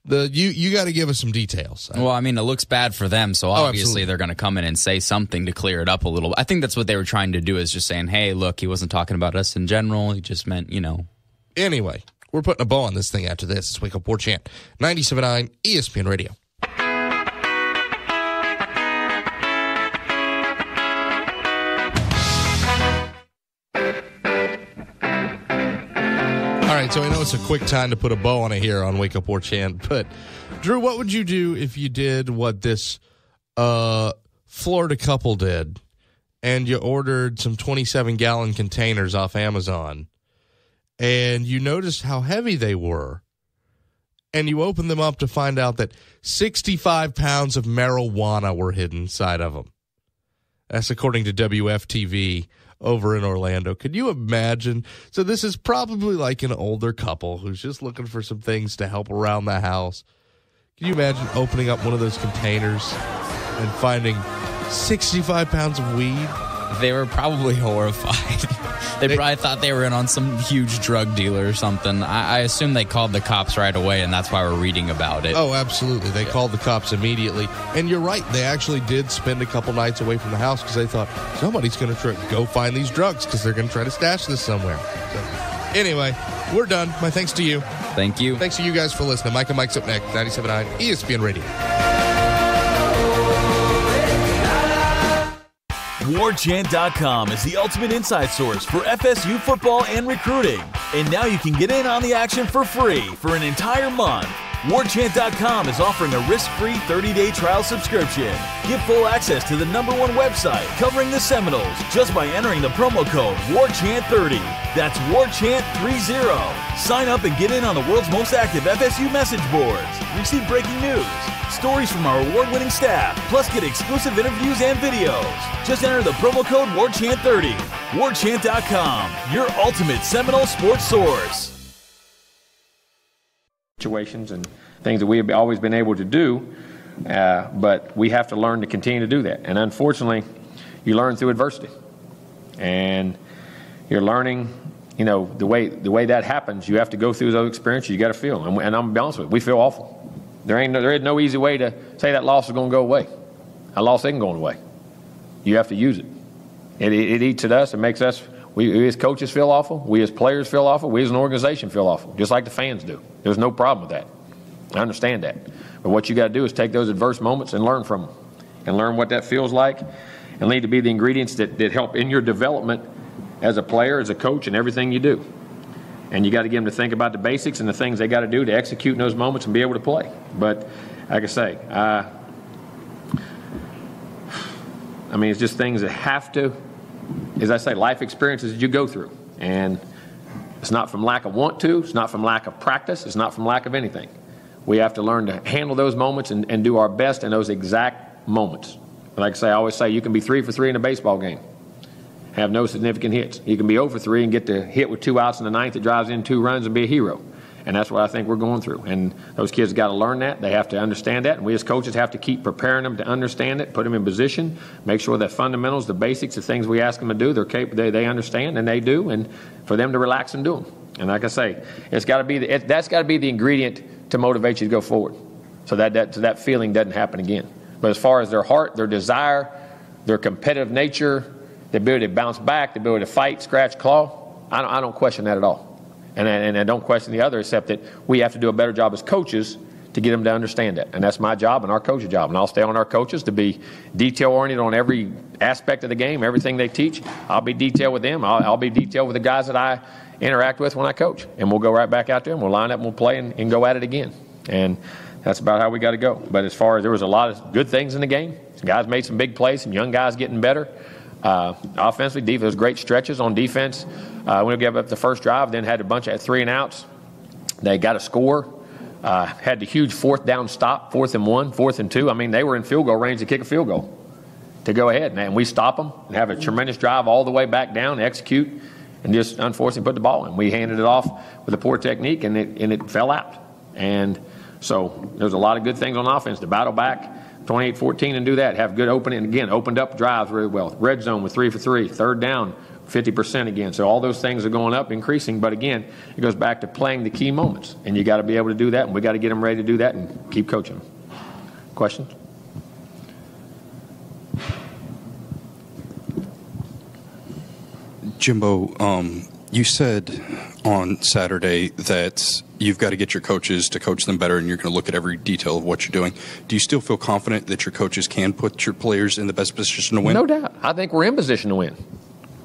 blah, you got to give us some details. Well, I mean, it looks bad for them, so obviously they're going to come in and say something to clear it up a little. I think that's what they were trying to do, is just saying, hey, look, he wasn't talking about us in general. He just meant, Anyway, we're putting a bow on this thing after this. It's Wake Up War Chant, 97.9 ESPN Radio. All right, so I know it's a quick time to put a bow on it here on Wake Up War Chant, but Drew, what would you do if you did what this Florida couple did and you ordered some 27-gallon containers off Amazon and you noticed how heavy they were and you opened them up to find out that 65 pounds of marijuana were hidden inside of them? That's according to WFTV over in Orlando. Could you imagine? So this is probably like an older couple who's just looking for some things to help around the house. Can you imagine opening up one of those containers and finding 65 pounds of weed? They were probably horrified. They probably thought they were in on some huge drug dealer or something. I assume they called the cops right away, and that's why we're reading about it. Oh, absolutely. They called the cops immediately. And you're right. They actually did spend a couple nights away from the house because they thought somebody's going to go find these drugs because they're going to try to stash this somewhere. So, anyway, we're done. My thanks to you. Thank you. Thanks to you guys for listening. Mike and Mike's up next, 97.9 ESPN Radio. WarChant.com is the ultimate inside source for FSU football and recruiting. And now you can get in on the action for free for an entire month. WarChant.com is offering a risk-free 30-day trial subscription. Get full access to the #1 website covering the Seminoles just by entering the promo code WarChant30. That's WarChant30. Sign up and get in on the world's most active FSU message boards. Receive breaking news, stories from our award-winning staff, plus get exclusive interviews and videos. Just enter the promo code WarChant30. WarChant.com, your ultimate Seminole sports source. Situations and things that we have always been able to do, but we have to learn to continue to do that. And unfortunately, you learn through adversity. And you're learning, the way that happens, you have to go through those experiences. You got to feel. And I'm gonna be honest with you, we feel awful. There is no easy way to say that loss is going to go away. That loss isn't going away. You have to use it. It eats at us. It makes us. We as coaches feel awful. We as players feel awful. We as an organization feel awful, just like the fans do. There's no problem with that. I understand that. But what you got to do is take those adverse moments and learn from them, and learn what that feels like, and need to be the ingredients that help in your development as a player, as a coach, and everything you do. And you got to get them to think about the basics and the things they got to do to execute in those moments and be able to play. But like I say, it's just things that have to, as I say, life experiences that you go through. And it's not from lack of want to. It's not from lack of practice. It's not from lack of anything. We have to learn to handle those moments and do our best in those exact moments. Like I say, I always say, you can be 3 for 3 in a baseball game, have no significant hits. You can be 0 for 3 and get the hit with 2 outs in the ninth that drives in 2 runs and be a hero. And that's what I think we're going through. And those kids got to learn that. They have to understand that. And we as coaches have to keep preparing them to understand it, put them in position, make sure that fundamentals, the basics, the things we ask them to do, they understand and they do, and for them to relax and do them. And like I say, that's got to be the ingredient to motivate you to go forward, so that feeling doesn't happen again. But as far as their heart, their desire, their competitive nature, the ability to bounce back, the ability to fight, scratch, claw, I don't question that at all. And I don't question the other, except that we have to do a better job as coaches to get them to understand that. And that's my job and our coach's job. And I'll stay on our coaches to be detail-oriented on every aspect of the game, everything they teach. I'll be detailed with them. I'll be detailed with the guys that I interact with when I coach. And we'll go right back out there and we'll line up and we'll play and go at it again. And that's about how we got to go. But as far as there was a lot of good things in the game, some guys made some big plays, some young guys getting better. Offensively, defense, was great stretches on defense. We gave up the first drive, then had a bunch of 3 and outs. They got a score. Had the huge 4th down stop, 4th and 1, 4th and 2. They were in field goal range to kick a field goal to go ahead. And we stop them and have a tremendous drive all the way back down, execute, and just unfortunately put the ball in. We handed it off with a poor technique, and it fell out. And so there's a lot of good things on offense to battle back 28-14 and do that. Have good opening. And again, opened up drives really well. Red zone with 3 for 3. 3rd down, 50% again. So all those things are going up, increasing. But again, it goes back to playing the key moments. And you got to be able to do that. And we got to get them ready to do that and keep coaching them. Questions? Jimbo, you said on Saturday that you've got to get your coaches to coach them better, and you're going to look at every detail of what you're doing. Do you still feel confident that your coaches can put your players in the best position to win? No doubt. I think we're in position to win.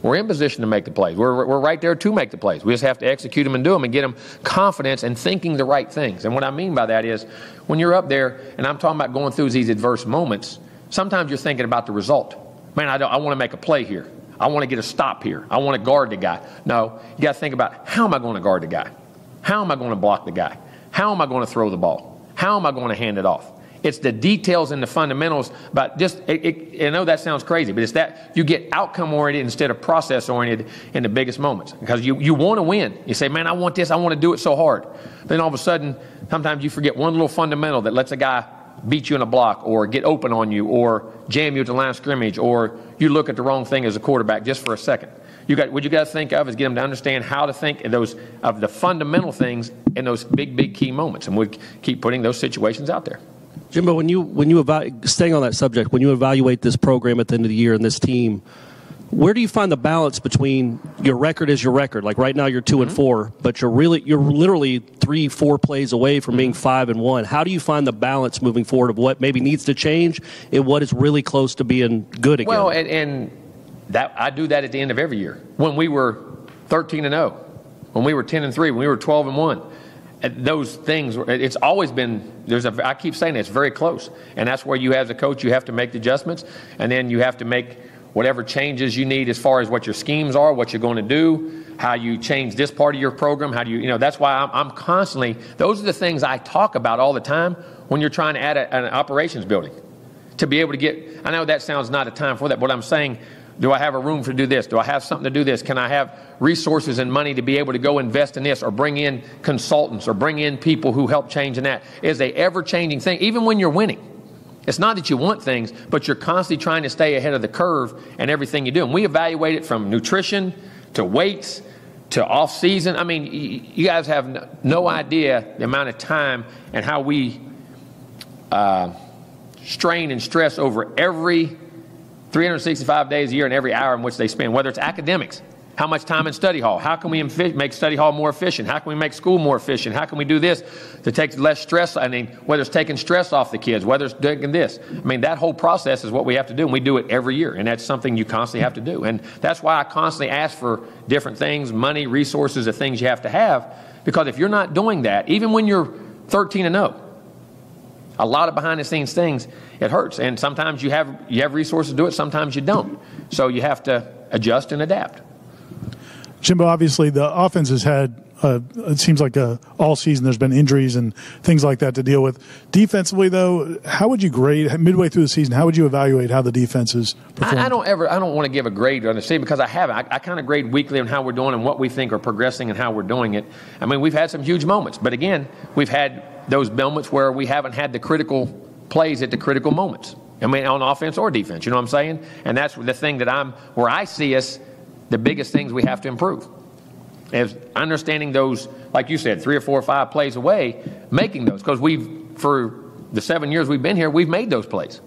We're in position to make the plays. We're right there to make the plays. We just have to execute them and do them and get them confidence and thinking the right things. And what I mean by that is when you're up there, and I'm talking about going through these adverse moments, sometimes you're thinking about the result. Man, I want to make a play here. I want to get a stop here. I want to guard the guy. No, you got to think about, how am I going to guard the guy? How am I going to block the guy? How am I going to throw the ball? How am I going to hand it off? It's the details and the fundamentals. But I know that sounds crazy, but it's that you get outcome-oriented instead of process-oriented in the biggest moments. Because you want to win. You say, man, I want this. I want to do it so hard. Then all of a sudden, sometimes you forget one little fundamental that lets a guy beat you in a block or get open on you or jam you at the line of scrimmage, or you look at the wrong thing as a quarterback just for a second. What you got to think of is get them to understand how to think of the fundamental things in those big key moments, and we keep putting those situations out there. Jimbo, when you staying on that subject, when you evaluate this program at the end of the year and this team, where do you find the balance between your record is your record? Like right now you're 2-4, but you're literally 3-4 plays away from being 5-1. How do you find the balance moving forward of what maybe needs to change and what is really close to being good again? Well, and that I do that at the end of every year. When we were 13-0, when we were 10-3, when we were 12-1, those things, it's always been, I keep saying it's very close. And that's where you as a coach, you have to make the adjustments. And then you have to make whatever changes you need as far as what your schemes are, what you're going to do, how you change this part of your program, how do you that's why I'm constantly, those are the things I talk about all the time when you're trying to add an operations building. To be able to get, I know that sounds not a time for that, but I'm saying, do I have a room to do this? Do I have something to do this? Can I have resources and money to be able to go invest in this, or bring in consultants, or bring in people who help change in that? It's a ever-changing thing, even when you're winning. It's not that you want things, but you're constantly trying to stay ahead of the curve in everything you do. And we evaluate it from nutrition to weights to off-season. I mean, you guys have no idea the amount of time and how we strain and stress over every 365 days a year and every hour in which they spend, whether it's academics. How much time in study hall? How can we make study hall more efficient? How can we make school more efficient? How can we do this to take less stress? I mean, whether it's taking stress off the kids, whether it's doing this. I mean, that whole process is what we have to do, and we do it every year, and that's something you constantly have to do. And that's why I constantly ask for different things, money, resources, the things you have to have, because if you're not doing that, even when you're 13-0, a lot of behind-the-scenes things, it hurts. And sometimes you have resources to do it, sometimes you don't. So you have to adjust and adapt. Jimbo, obviously the offense has had, it seems like all season there's been injuries and things like that to deal with. Defensively, though, how would you grade, midway through the season, how would you evaluate how the defense is performing? I don't want to give a grade on the season because I haven't. I kind of grade weekly on how we're doing and what we think are progressing and how we're doing it. I mean, we've had some huge moments. But again, we've had those moments where we haven't had the critical plays at the critical moments. I mean, on offense or defense, you know what I'm saying? And that's the thing where I see us, the biggest things we have to improve is understanding those, like you said, 3 or 4 or 5 plays away, making those. Because for the 7 years we've been here, we've made those plays.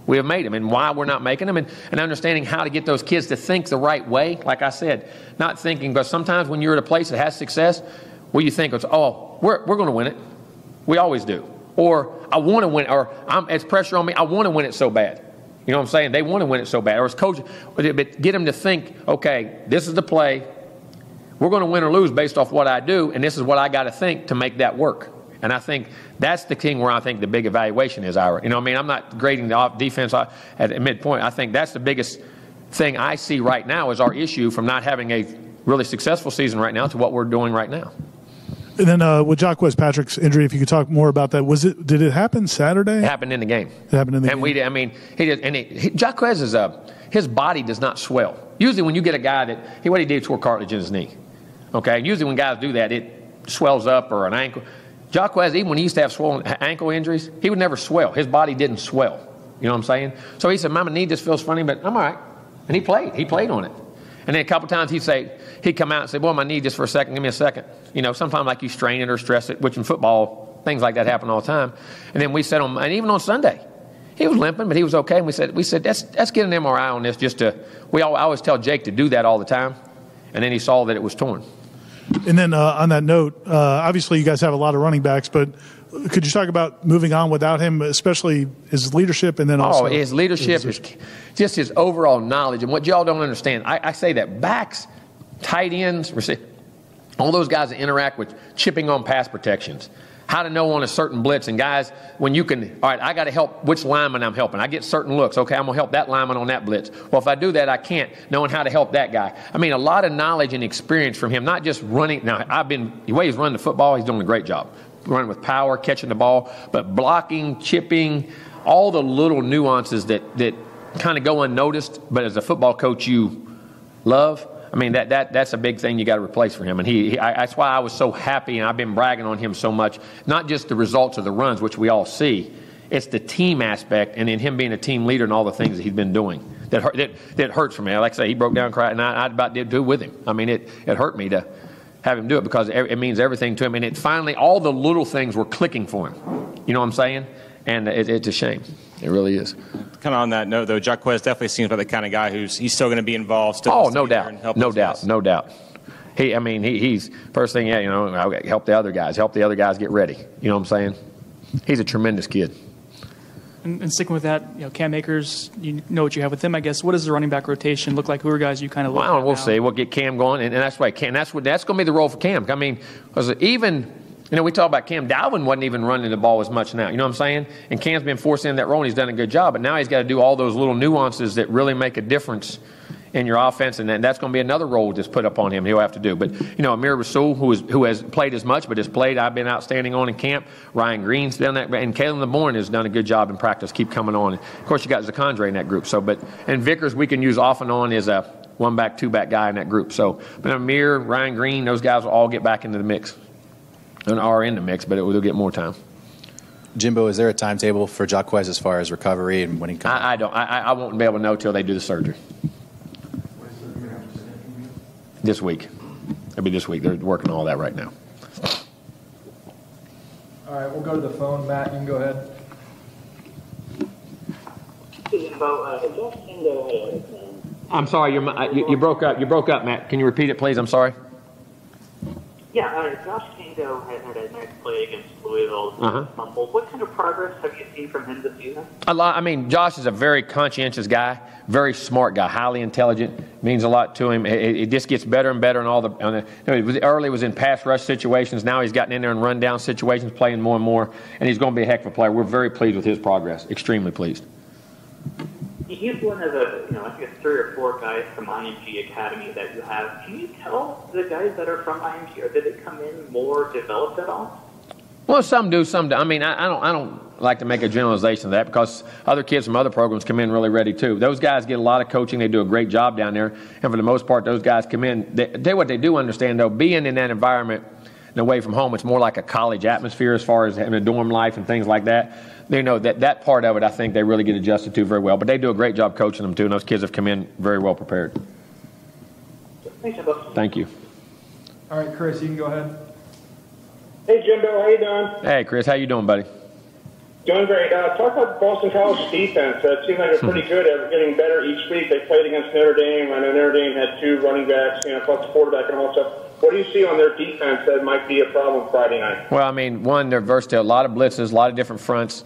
We have made them. And why we're not making them, and understanding how to get those kids to think the right way. Like I said, not thinking, but sometimes when you're at a place that has success, where you think, we're going to win it. We always do. Or I want to win, or it's pressure on me. I want to win it so bad. You know what I'm saying? They want to win it so bad. Or as coach, but get them to think, okay, this is the play. We're going to win or lose based off what I do, and this is what I got to think to make that work. And I think that's the thing where I think the big evaluation is, Ira. You know what I mean? I'm not grading the defense at midpoint. I think that's the biggest thing I see right now is our issue from not having a really successful season right now to what we're doing right now. And then with Jacques Patrick's injury, if you could talk more about that, did it happen Saturday? It happened in the game. It happened in the game. Jacques his body does not swell. Usually when you get a guy what he did tore cartilage in his knee. Okay, usually when guys do that, it swells up or an ankle. Jacques, even when he used to have swollen ankle injuries, he would never swell. His body didn't swell. You know what I'm saying? So he said, "My knee just feels funny, but I'm all right." And he played. He played on it. And then a couple times he'd come out and say, "Boy, my knee just for a second. Give me a second." You know, sometimes like you strain it or stress it, which in football, things like that happen all the time. And then we said and even on Sunday, he was limping, but he was okay. And we said, let's get an MRI on this I always tell Jake to do that all the time. And then he saw that it was torn. And then on that note, obviously you guys have a lot of running backs, but could you talk about moving on without him, especially his leadership and then also his leadership, just his overall knowledge. And what y'all don't understand, I say that backs, tight ends, all those guys that interact with chipping on pass protections, how to know on a certain blitz, and guys, when you can, all right, I got to help which lineman I'm helping. I get certain looks. Okay, I'm going to help that lineman on that blitz. Well, if I do that, I can't, knowing how to help that guy. I mean, a lot of knowledge and experience from him, not just running. Now, the way he's running the football, he's doing a great job. Running with power, catching the ball, but blocking, chipping, all the little nuances that kind of go unnoticed, but as a football coach you love. I mean, that's a big thing you got to replace for him. And that's why I was so happy, and I've been bragging on him so much. Not just the results of the runs, which we all see. It's the team aspect, and then him being a team leader and all the things that he's been doing. That hurts for me. Like I say, he broke down crying, and I about did do it with him. I mean, it hurt me to have him do it because it means everything to him. And it finally, all the little things were clicking for him. You know what I'm saying? And it's a shame. It really is. Kind of on that note, though, Jacques definitely seems like the kind of guy he's still going to be involved. No doubt. He's first thing, help the other guys get ready. You know what I'm saying? He's a tremendous kid. And sticking with that, Cam Akers, you know what you have with him, I guess. What does the running back rotation look like? Who are guys you kind of look at we'll see. We'll get Cam going, and that's why that's going to be the role for Cam. I mean, because even we talk about Cam. Dalvin wasn't even running the ball as much now. You know what I'm saying? And Cam's been forced in that role, and he's done a good job. But now he's got to do all those little nuances that really make a difference in your offense, and that's going to be another role that's put up on him he'll have to do. But, Amir Rasul, who has played as much, but has played, I've been outstanding on in camp. Ryan Green's done that, and Kalen LeBourne has done a good job in practice, keep coming on. Of course, you got Zacondre in that group. And Vickers we can use off and on as a one-back, two-back guy in that group. So, Amir, Ryan Green, those guys will all get back into the mix. And are in the mix, but they'll get more time. Jimbo, is there a timetable for Jacques as far as recovery and when he comes? I don't. I won't be able to know till they do the surgery. This week. It'll be this week. They're working on all that right now. All right, we'll go to the phone. Matt, you can go ahead. I'm sorry, you broke up. You broke up, Matt. Can you repeat it, please? I'm sorry. Yeah, Josh Kingo had a nice play against Louisville. Fumble. What kind of progress have you seen from him this season? A lot. I mean, Josh is a very conscientious guy, very smart guy, highly intelligent. Means a lot to him. It just gets better and better in all the. Early was in pass rush situations. Now he's gotten in there in run down situations, playing more and more, and he's going to be a heck of a player. We're very pleased with his progress. Extremely pleased. He's one of the, I think it's 3 or 4 guys from IMG Academy that you have. Can you tell the guys that are from IMG, or did they come in more developed at all? Well, some do, some do. I mean, I don't like to make a generalization of that because other kids from other programs come in really ready too. Those guys get a lot of coaching. They do a great job down there, and for the most part, those guys come in. What they do understand though, being in that environment and away from home, it's more like a college atmosphere as far as having a dorm life and things like that. They know that part of it, I think they really get adjusted to very well. But they do a great job coaching them, too, and those kids have come in very well prepared. Thank you. All right, Chris, you can go ahead. Hey, Jimbo, how you doing? Hey, Chris, how you doing, buddy? Doing great. Talk about Boston College defense. It seems like they're pretty good at getting better each week. They played against Notre Dame. I know Notre Dame had 2 running backs, plus the quarterback and all that stuff. What do you see on their defense that might be a problem Friday night? Well, I mean, one, they're versatile. A lot of blitzes, a lot of different fronts.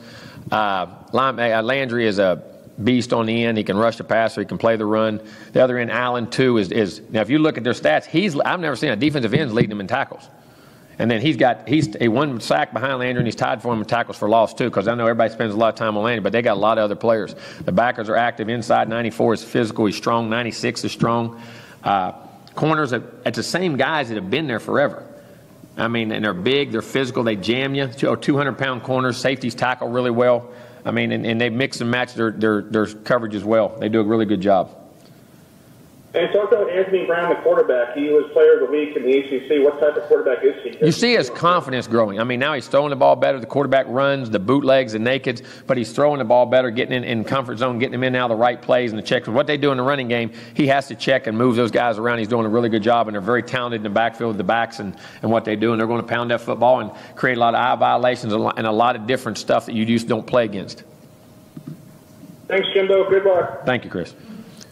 Landry is a beast on the end. He can rush the passer. He can play the run. The other end, Allen, too, is now, if you look at their stats, I've never seen a defensive end leading him in tackles. And then he's a 1 sack behind Landry, and he's tied for him in tackles for loss, too, because I know everybody spends a lot of time on Landry, but they got a lot of other players. The backers are active inside. 94 is physical. He's strong. 96 is strong. Corners, it's the same guys that have been there forever. I mean, and they're big, they're physical, they jam you. 200-pound corners, safeties tackle really well. I mean, and they mix and match their coverage as well. They do a really good job. And talk about Anthony Brown, the quarterback. He was Player of the Week in the ACC. What type of quarterback is he? You see his confidence growing. I mean, now he's throwing the ball better. The quarterback runs, the bootlegs, the nakeds, but he's throwing the ball better, getting in comfort zone, getting him in now the right plays and the checks. What they do in the running game, he has to check and move those guys around. He's doing a really good job, and they're very talented in the backfield with the backs and what they do, and they're going to pound that football and create a lot of eye violations and a lot of different stuff that you just don't play against. Thanks, Jimbo. Good luck. Thank you, Chris.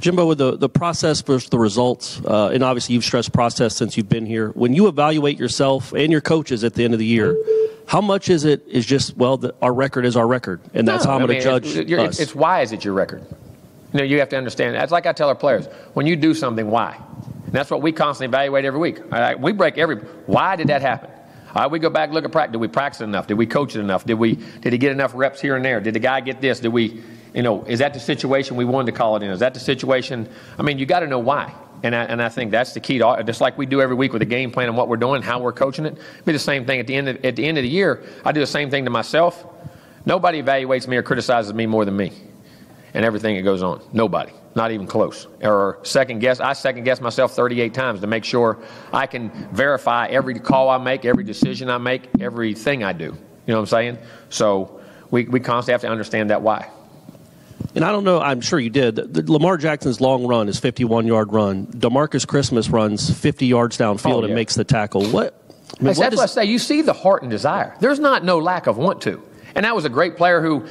Jimbo, with the process versus the results, and obviously you've stressed process since you've been here. When you evaluate yourself and your coaches at the end of the year, how much is just, our record is our record, and that's how I'm going to judge us? It's why is it your record? You have to understand. That's like I tell our players. When you do something, why? And that's what we constantly evaluate every week. We break why did that happen? We go back and look at practice. Did we practice enough? Did we coach it enough? Did he get enough reps here and there? Did the guy get this? Did we... is that the situation we wanted to call it in? Is that the situation? I mean, you got to know why. And I think that's the key to just like we do every week with the game plan and what we're doing, how we're coaching it. Be the same thing at the end of the year. I do the same thing to myself. Nobody evaluates me or criticizes me more than me and everything that goes on. Nobody, not even close. Or second guess. I second guess myself 38 times to make sure I can verify every call I make, every decision I make, everything I do. You know what I'm saying? So we constantly have to understand that why. And I don't know, I'm sure you did. Lamar Jackson's long run is 51-yard run. DeMarcus Christmas runs 50 yards downfield and makes the tackle. That's what I say. You see the heart and desire. There's no lack of want to. And that was a great player who,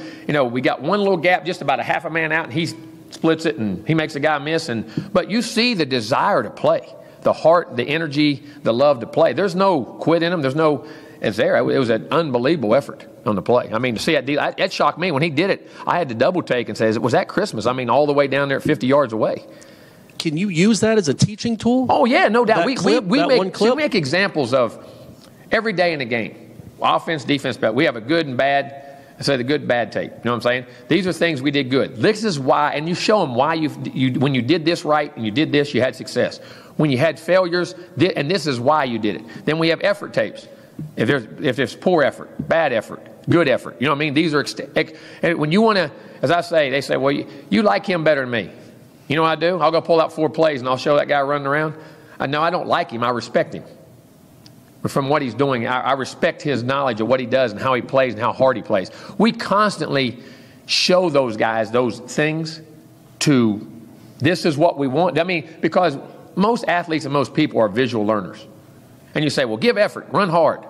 we got one little gap, just about a half a man out, and he splits it, and he makes the guy miss. But you see the desire to play, the heart, the energy, the love to play. There's no quit in him. It's there. It was an unbelievable effort on the play. I mean, to see that shocked me. When he did it, I had to double take and say, was that Christmas? I mean, all the way down there at 50 yards away. Can you use that as a teaching tool? Oh, yeah, no doubt. We make examples of every day in the game. offense, defense, but we have a good and bad. I say the good, bad tape. You know what I'm saying? These are things we did good. This is why, and you show them why when you did this right and you did this, you had success. When you had failures, and this is why you did it. Then we have effort tapes. If there's poor effort, bad effort, good effort. You know what I mean? These are and when you want to, as I say, they say, well, you like him better than me. You know what I do? I'll go pull out 4 plays and I'll show that guy running around. No, I don't like him. I respect him. From what he's doing, I respect his knowledge of what he does and how he plays and how hard he plays. We constantly show those guys those things to, this is what we want. I mean, because most athletes and most people are visual learners. And you say, well, give effort, run hard.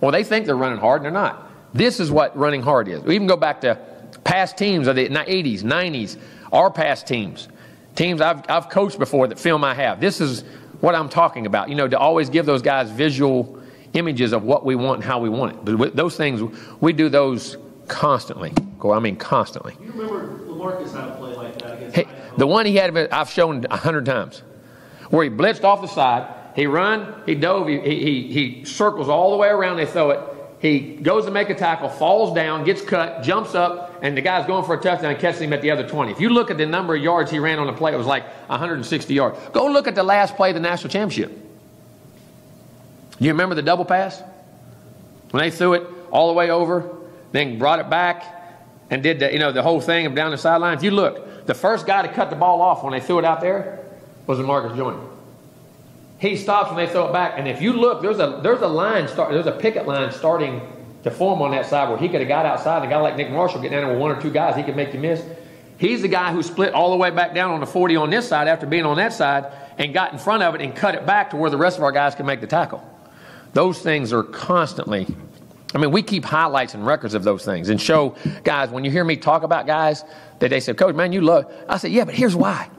Well, they think they're running hard and they're not. This is what running hard is. We even go back to past teams of the 80s, 90s, our past teams I've coached before that film I have. This is what I'm talking about, to always give those guys visual images of what we want and how we want it. But those things, we do those constantly. Constantly. You remember LaMarcus had a play like that against Hey, the one he had, I've shown 100 times, where he blitzed off the side, he run, he dove, he circles all the way around, they throw it, he goes to make a tackle, falls down, gets cut, jumps up, and the guy's going for a touchdown and catches him at the other 20. If you look at the number of yards he ran on the play, it was like 160 yards. Go look at the last play of the national championship. Do you remember the double pass? When they threw it all the way over, then brought it back and did the whole thing down the sideline. If you look, the first guy to cut the ball off when they threw it out there was Marcus Joyner. He stops when they throw it back, and if you look, there's a picket line starting to form on that side where he could have got outside, and a guy like Nick Marshall getting down there with 1 or 2 guys, he could make you miss. He's the guy who split all the way back down on the 40 on this side after being on that side and got in front of it and cut it back to where the rest of our guys can make the tackle. Those things are constantly, we keep highlights and records of those things and show guys, when you hear me talk about guys that they say, Coach, man, you love, I say, yeah, but here's why.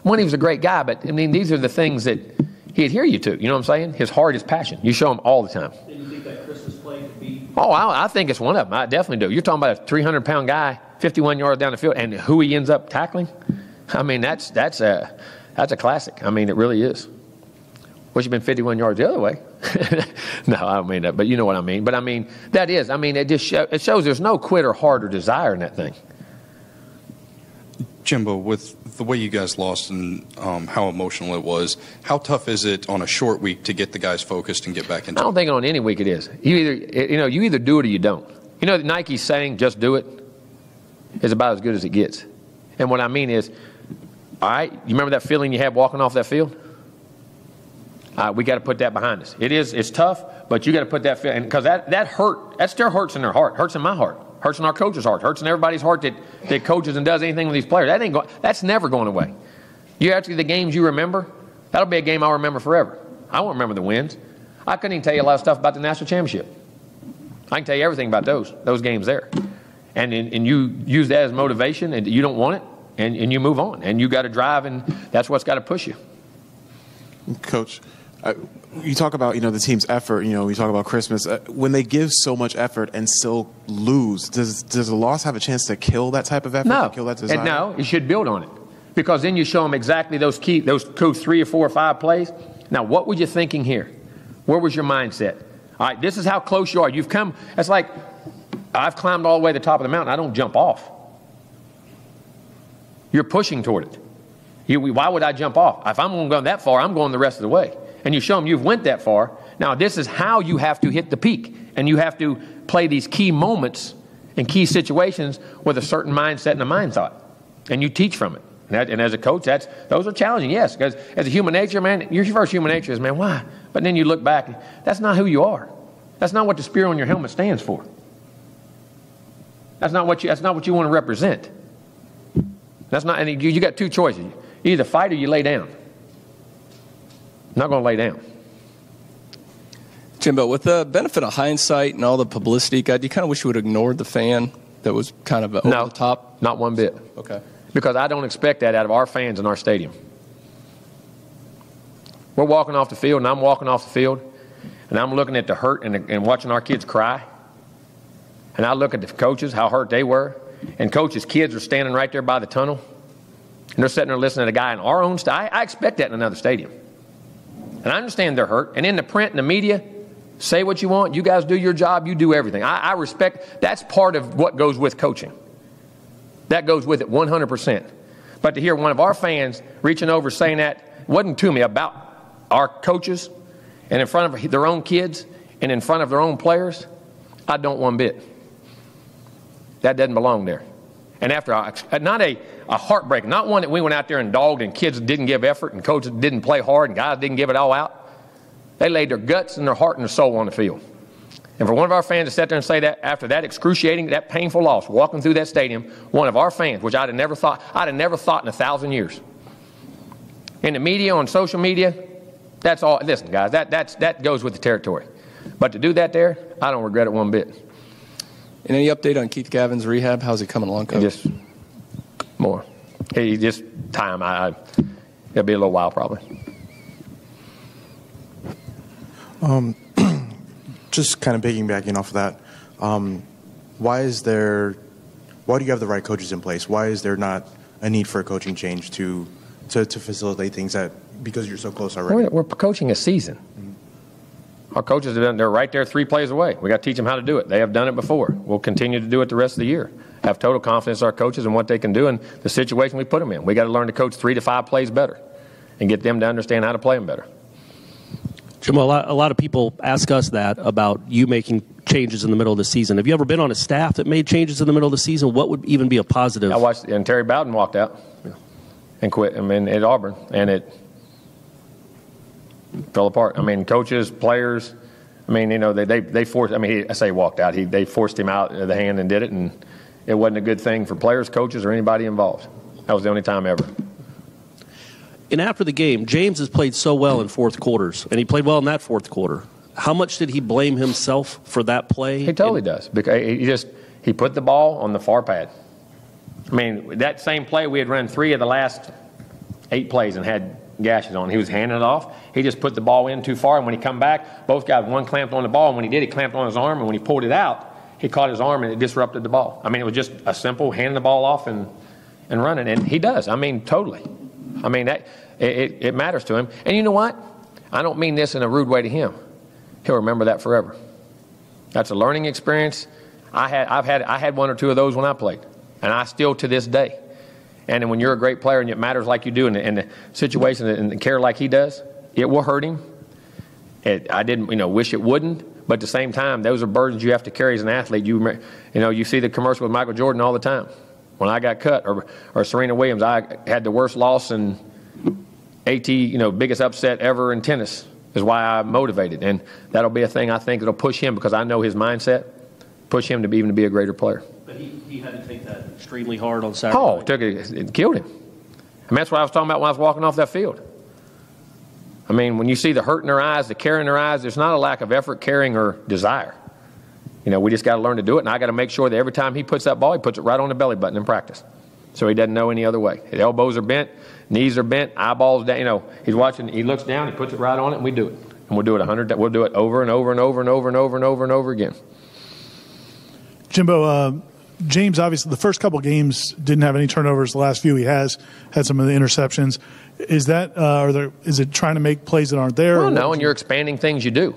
One, he was a great guy, but these are the things that he'd adhere you to. You know what I'm saying? His heart, his passion. You show him all the time. Do you think that Christmas play could be? Oh, I think it's one of them. I definitely do. You're talking about a 300-pound guy, 51 yards down the field, and who he ends up tackling. That's a classic. It really is. Wish he'd been 51 yards the other way. No, I don't mean that, but you know what I mean. But that is. It shows there's no quit or heart or desire in that thing. Jimbo, with the way you guys lost and how emotional it was, how tough is it on a short week to get the guys focused and get back into it? I don't think on any week it is. You either do it or you don't. Nike's saying just do it is about as good as it gets. And what I mean is, all right, you remember that feeling you had walking off that field? We got to put that behind us. It's tough, but you got to put that feeling, because that hurt. That still hurts in their heart, hurts in my heart. Hurts in our coach's heart. Hurts in everybody's heart that coaches and does anything with these players. That's never going away. You actually, the games you remember, that'll be a game I'll remember forever. I won't remember the wins. I couldn't even tell you a lot of stuff about the national championship. I can tell you everything about those games there. And you use that as motivation, and you don't want it, and you move on. And you got to drive, and that's what's got to push you. Coach, you talk about, the team's effort, we talk about Christmas. When they give so much effort and still lose, does the loss have a chance to kill that type of effort? No. To kill that desire? No, you should build on it. Because then you show them exactly those 3 or 4 or 5 plays. Now, what were you thinking here? Where was your mindset? All right, this is how close you are. You've come, it's like, I've climbed all the way to the top of the mountain. I don't jump off. You're pushing toward it. Why would I jump off? If I'm going to go that far, I'm going the rest of the way. And you show them you've went that far. Now, this is how you have to hit the peak. And you have to play these key moments and key situations with a certain mindset and a mind thought. And you teach from it. And as a coach, those are challenging, yes. Because as a human nature, man, your first human nature is, man, why? But then you look back, that's not who you are. That's not what the spear on your helmet stands for. That's not what you want to represent. That's not, and you got 2 choices. You either fight or you lay down. I'm not going to lay down. Jimbo, with the benefit of hindsight and all the publicity, do you kind of wish you would have ignored the fan that was kind of over the top? Not one bit. Okay. Because I don't expect that out of our fans in our stadium. We're walking off the field, and I'm walking off the field, and I'm looking at the hurt and watching our kids cry. And I look at the coaches, how hurt they were. And coaches' kids are standing right there by the tunnel. And they're sitting there listening to a guy in our own stadium. I expect that in another stadium. And I understand they're hurt. And in the print and the media, Say what you want. You guys do your job. You do everything. I respect. That's part of what goes with coaching. That goes with it 100%. But to hear one of our fans reaching over saying that wasn't to me about our coaches and in front of their own kids and in front of their own players, I don't one bit. That doesn't belong there. And after not a heartbreak, not one that we went out there and dogged and kids didn't give effort and coaches didn't play hard and guys didn't give it all out. They laid their guts and their heart and their soul on the field. And for one of our fans to sit there and say that after that excruciating, that painful loss, walking through that stadium, one of our fans, which I'd have never thought in 1,000 years. In the media, on social media, that's all. Listen, guys, that goes with the territory. But to do that there, I don't regret it one bit. And any update on Keith Gavin's rehab? How's he coming along, Coach? Just more. He just time. It'll be a little while probably. Just kind of piggybacking off of that, why do you have the right coaches in place? Why is there not a need for a coaching change to facilitate things because you're so close already? We're coaching a season. Our coaches they're right there 3 plays away. We got to teach them how to do it. They have done it before. We'll continue to do it the rest of the year. Have total confidence in our coaches and what they can do and the situation we put them in. We got to learn to coach 3 to 5 plays better and get them to understand how to play them better. Jimbo, a lot of people ask us that about you making changes in the middle of the season. Have you ever been on a staff that made changes in the middle of the season? What would even be a positive? I watched, and Terry Bowden walked out and quit. At Auburn, and it fell apart. Coaches, players. They forced. I say walked out. They forced him out of the hand and did it, and it wasn't a good thing for players, coaches, or anybody involved. That was the only time ever. And after the game, James has played so well in fourth quarters, and he played well in that fourth quarter. How much did he blame himself for that play? He totally does. Because he put the ball on the far pad. That same play, we had run 3 of the last 8 plays and had gashes on. He was handing it off. He just put the ball in too far, and when he come back, both guys, one clamped on the ball, and when he did, he clamped on his arm, and when he pulled it out, he caught his arm, and it disrupted the ball. It was just a simple handing the ball off and running, and he does. Totally. It matters to him. And you know what? I don't mean this in a rude way to him. He'll remember that forever. That's a learning experience. I had 1 or 2 of those when I played, and I still to this day. And then when you're a great player and it matters like you do in the situation and care like he does, it will hurt him. I didn't, wish it wouldn't, but at the same time, those are burdens you have to carry as an athlete. You see the commercial with Michael Jordan all the time. When I got cut, or Serena Williams, I had the worst loss in biggest upset ever in tennis is why I'm motivated. And that'll be a thing I think that'll push him, because I know his mindset, push him to be a greater player. But he had to take that extremely hard on Saturday. Oh, it killed him. That's what I was talking about when I was walking off that field. When you see the hurt in their eyes, the care in their eyes, there's not a lack of effort, caring, or desire. We just got to learn to do it, and I got to make sure that every time he puts that ball, he puts it right on the belly button in practice, so he doesn't know any other way. His elbows are bent, knees are bent, eyeballs down. He's watching. He looks down, he puts it right on it, and we do it. And we'll do it 100. We'll do it over and over and over and over and over and over and over again. Jimbo, James, obviously, the first couple games didn't have any turnovers. The last few, he has had some of the interceptions. Is that, is it trying to make plays that aren't there? Well, no, and you're expanding things you do.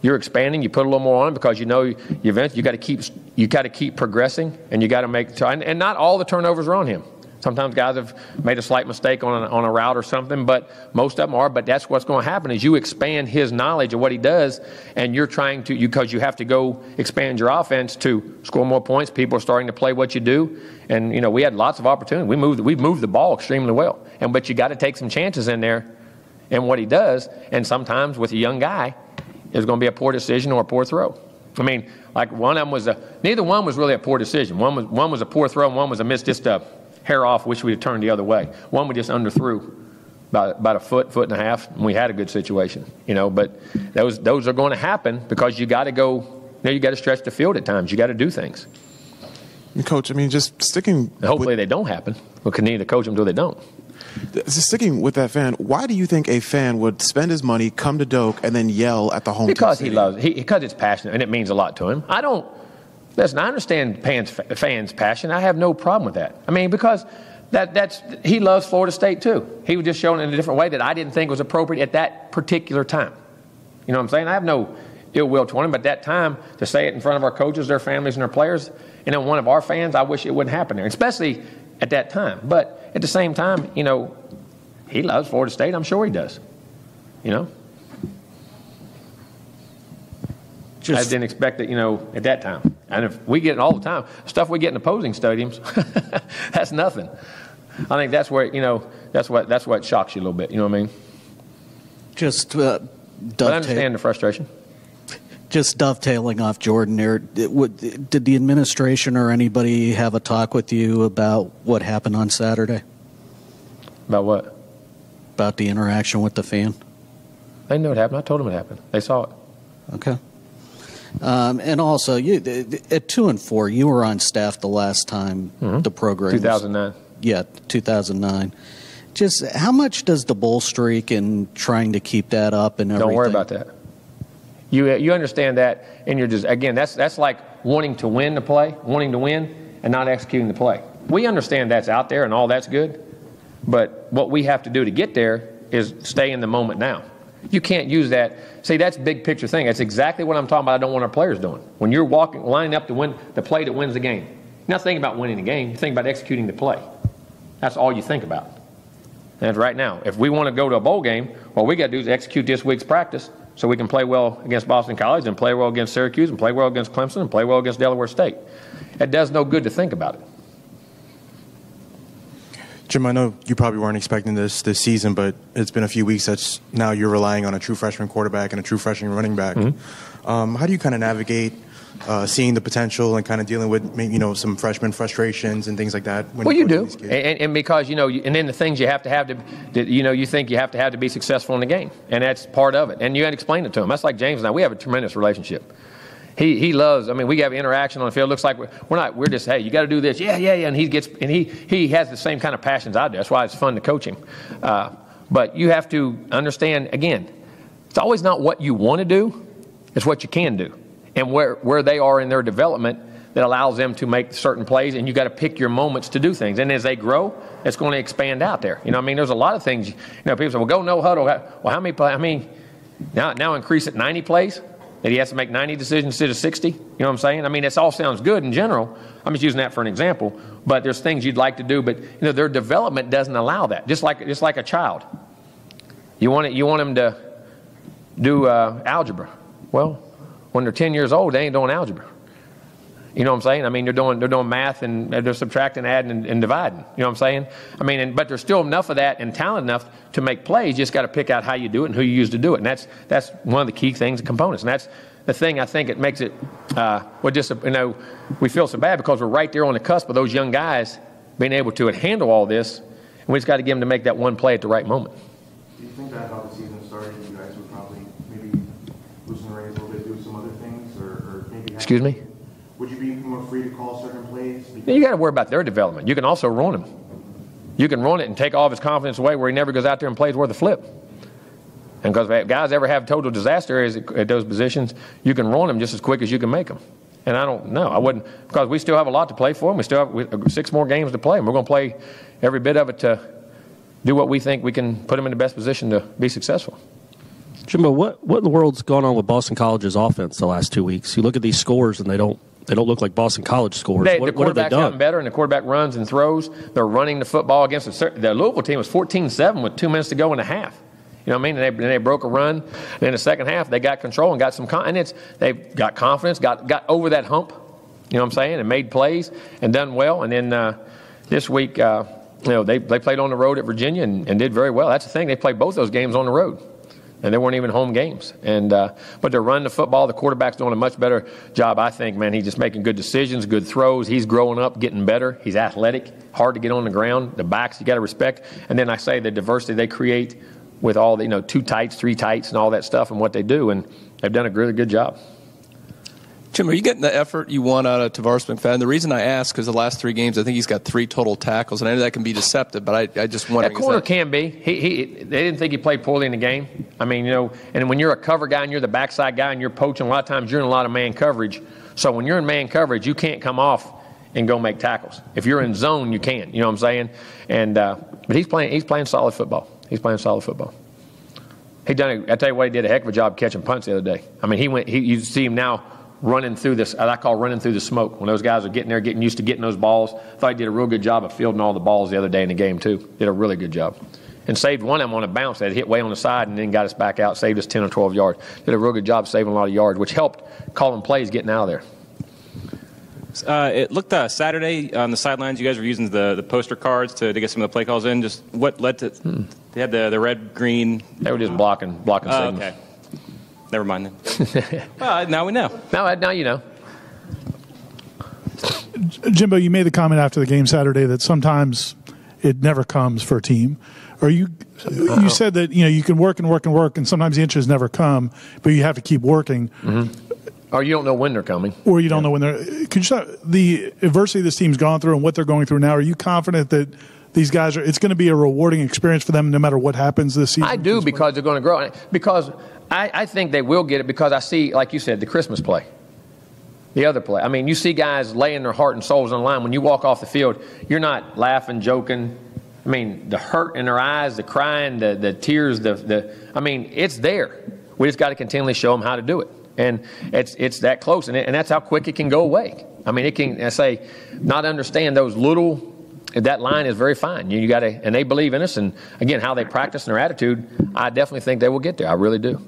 You're expanding. You put a little more on it because you got to keep progressing, and you got to make. And not all the turnovers are on him. Sometimes guys have made a slight mistake on a route or something, but most of them are. But that's what's going to happen is you expand his knowledge of what he does, and you're trying to because you have to go expand your offense to score more points. People are starting to play what you do, and we had lots of opportunity. We moved the ball extremely well, but you got to take some chances in there, in what he does. And sometimes with a young guy, there's going to be a poor decision or a poor throw. Like one of them was neither one was really a poor decision. One was a poor throw, and one was a miss, just a hair off, wish we'd have turned the other way. One we just underthrew about a foot and a half, and we had a good situation, But those are going to happen because you got to go. You got to stretch the field at times. You got to do things. Coach, just sticking. Hopefully they don't happen. We'll continue to coach them until they don't. Sticking with that fan, why do you think a fan would spend his money, come to Doak, and then yell at the home team? Because he loves it. Because it's passionate, and it means a lot to him. Listen, I understand fans' passion. I have no problem with that. Because he loves Florida State too. He was just showing in a different way that I didn't think was appropriate at that particular time. You know what I'm saying? I have no ill will toward him. But at that time, to say it in front of our coaches, their families, and their players, and then one of our fans, I wish it wouldn't happen there, especially at that time. But at the same time, he loves Florida State. I'm sure he does. I didn't expect it, at that time. And if we get it all the time, stuff we get in opposing stadiums, that's nothing. I think that's where, that's what shocks you a little bit. You know what I mean? But I understand the frustration. Just dovetailing off Jordan there, did the administration or anybody have a talk with you about what happened on Saturday? About what? About the interaction with the fan? They knew it happened. I told them it happened. They saw it. Okay. And also, at 2-4, you were on staff the last time the program 2009. Yeah, 2009. Just how much does the bowl streak and trying to keep that up and everything? Don't worry about that. You understand that, and you're just, again, that's like wanting to win the play, wanting to win, and not executing the play. We understand that's out there and all that's good, but what we have to do to get there is stay in the moment now. You can't use that. See, that's a big picture thing. That's exactly what I'm talking about. I don't want our players doing. When you're lining up to win the play that wins the game, you're not thinking about winning the game. You're thinking about executing the play. That's all you think about. And right now, if we want to go to a bowl game, what we got to do is execute this week's practice so we can play well against Boston College and play well against Syracuse and play well against Clemson and play well against Delaware State. It does no good to think about it. Jim, I know you probably weren't expecting this season, but it's been a few weeks that now you're relying on a true freshman quarterback and a true freshman running back. How do you kind of navigate seeing the potential and kind of dealing with some freshman frustrations and things like that? Well, you do, and because and then the things you have to have you think you have to be successful in the game, and that's part of it. And you got to explain it to him. That's like James and I. We have a tremendous relationship. He loves. I mean, we have interaction on the field. Looks like we're just, hey, you got to do this, yeah, and he has the same kind of passions I do. That's why it's fun to coach him. But you have to understand, again, it's always not what you want to do, it's what you can do, and where they are in their development that allows them to make certain plays. And you got to pick your moments to do things. And as they grow, it's going to expand out there. There's a lot of things. People say, well, go no huddle. Well, how many plays? I mean, now increase it 90 plays. That he has to make 90 decisions instead of 60. You know what I'm saying? I mean, it all sounds good in general. I'm just using that for an example. But there's things you'd like to do, but their development doesn't allow that. Just like a child, you want them to do algebra. Well, when they're 10 years old, they ain't doing algebra. You know what I'm saying? I mean, they're doing math and they're subtracting, adding, and dividing. You know what I'm saying? I mean, but there's still enough of that and talent enough to make plays. You just got to pick out how you do it and who you use to do it. And that's one of the key things and components. And that's the thing I think it makes it. We feel so bad because we're right there on the cusp of those young guys being able to handle all this, and we just got to get them to make that one play at the right moment. Do you think that how the season started, you guys would probably maybe loosen the reins a little bit, do some other things, or maybe? Excuse me? Would you be more free to call certain plays? You got to worry about their development. You can also ruin them. You can ruin it and take all of his confidence away where he never goes out there and plays worth a flip. And because if guys ever have total disaster areas at those positions, you can ruin them just as quick as you can make them. And I don't know. I wouldn't, because we still have a lot to play for, and we still have 6 more games to play, and we're going to play every bit of it to do what we think we can put them in the best position to be successful. Jimbo, what in the world's gone on with Boston College's offense the last 2 weeks? You look at these scores, and they don't look like Boston College scores. The quarterback's gotten better, and the quarterback runs and throws. They're running the football against the Louisville team was 14-7 with 2 minutes to go in the half. You know what I mean? And they broke a run. And in the second half, they got control and got some confidence. They've got confidence, got over that hump, you know what I'm saying, and made plays and done well. And then this week, they played on the road at Virginia and did very well. That's the thing. They played both those games on the road. And they weren't even home games. And but they're running the football. The quarterback's doing a much better job, I think, man. He's just making good decisions, good throws. He's growing up, getting better. He's athletic, hard to get on the ground. The backs, you got to respect. And then I say the diversity they create with all the, 2 tights, 3 tights, and all that stuff and what they do. And they've done a really good job. Jim, are you getting the effort you want out of Tavares McFadden? The reason I ask is the last 3 games, I think he's got 3 total tackles, and I know that can be deceptive, but I just wonder. That corner can be. They didn't think he played poorly in the game. I mean, and when you're a cover guy and you're the backside guy and you're poaching, a lot of times you're in a lot of man coverage. So when you're in man coverage, you can't come off and go make tackles. If you're in zone, you can. You know what I'm saying? And but he's playing solid football. He's playing solid football. I tell you what, he did a heck of a job catching punts the other day. I mean, you see him now running through this, I call running through the smoke. When those guys are getting there, getting used to getting those balls. I thought he did a real good job of fielding all the balls the other day in the game, too. Did a really good job. And saved one of them on a bounce that hit way on the side and then got us back out, saved us 10 or 12 yards. Did a real good job saving a lot of yards, which helped calling plays getting out of there. It looked Saturday on the sidelines, you guys were using the poster cards to get some of the play calls in. Just what led to they had the red, green. They were just blocking signals. Okay. Never mind then. Well, now we know. Now you know. Jimbo, you made the comment after the game Saturday that sometimes it never comes for a team. Or you said that you can work and work and work, and sometimes the inches never come, but you have to keep working. Mm-hmm. Or you don't know when they're coming. Or you don't know when they're. Could you talk the adversity this team's gone through and what they're going through now? Are you confident that these guys it's going to be a rewarding experience for them no matter what happens this season? I do, because they're going to grow. Because I think they will get it, because I see, like you said, the Christmas play. The other play. I mean, you see guys laying their heart and souls on the line. When you walk off the field, you're not laughing, joking. I mean, the hurt in their eyes, the crying, the tears, I mean, it's there. We just got to continually show them how to do it. And it's that close, and that's how quick it can go away. I mean, it can, not understand those little, that line is very fine. You got to, and they believe in us, and again, how they practice and their attitude, I definitely think they will get there. I really do.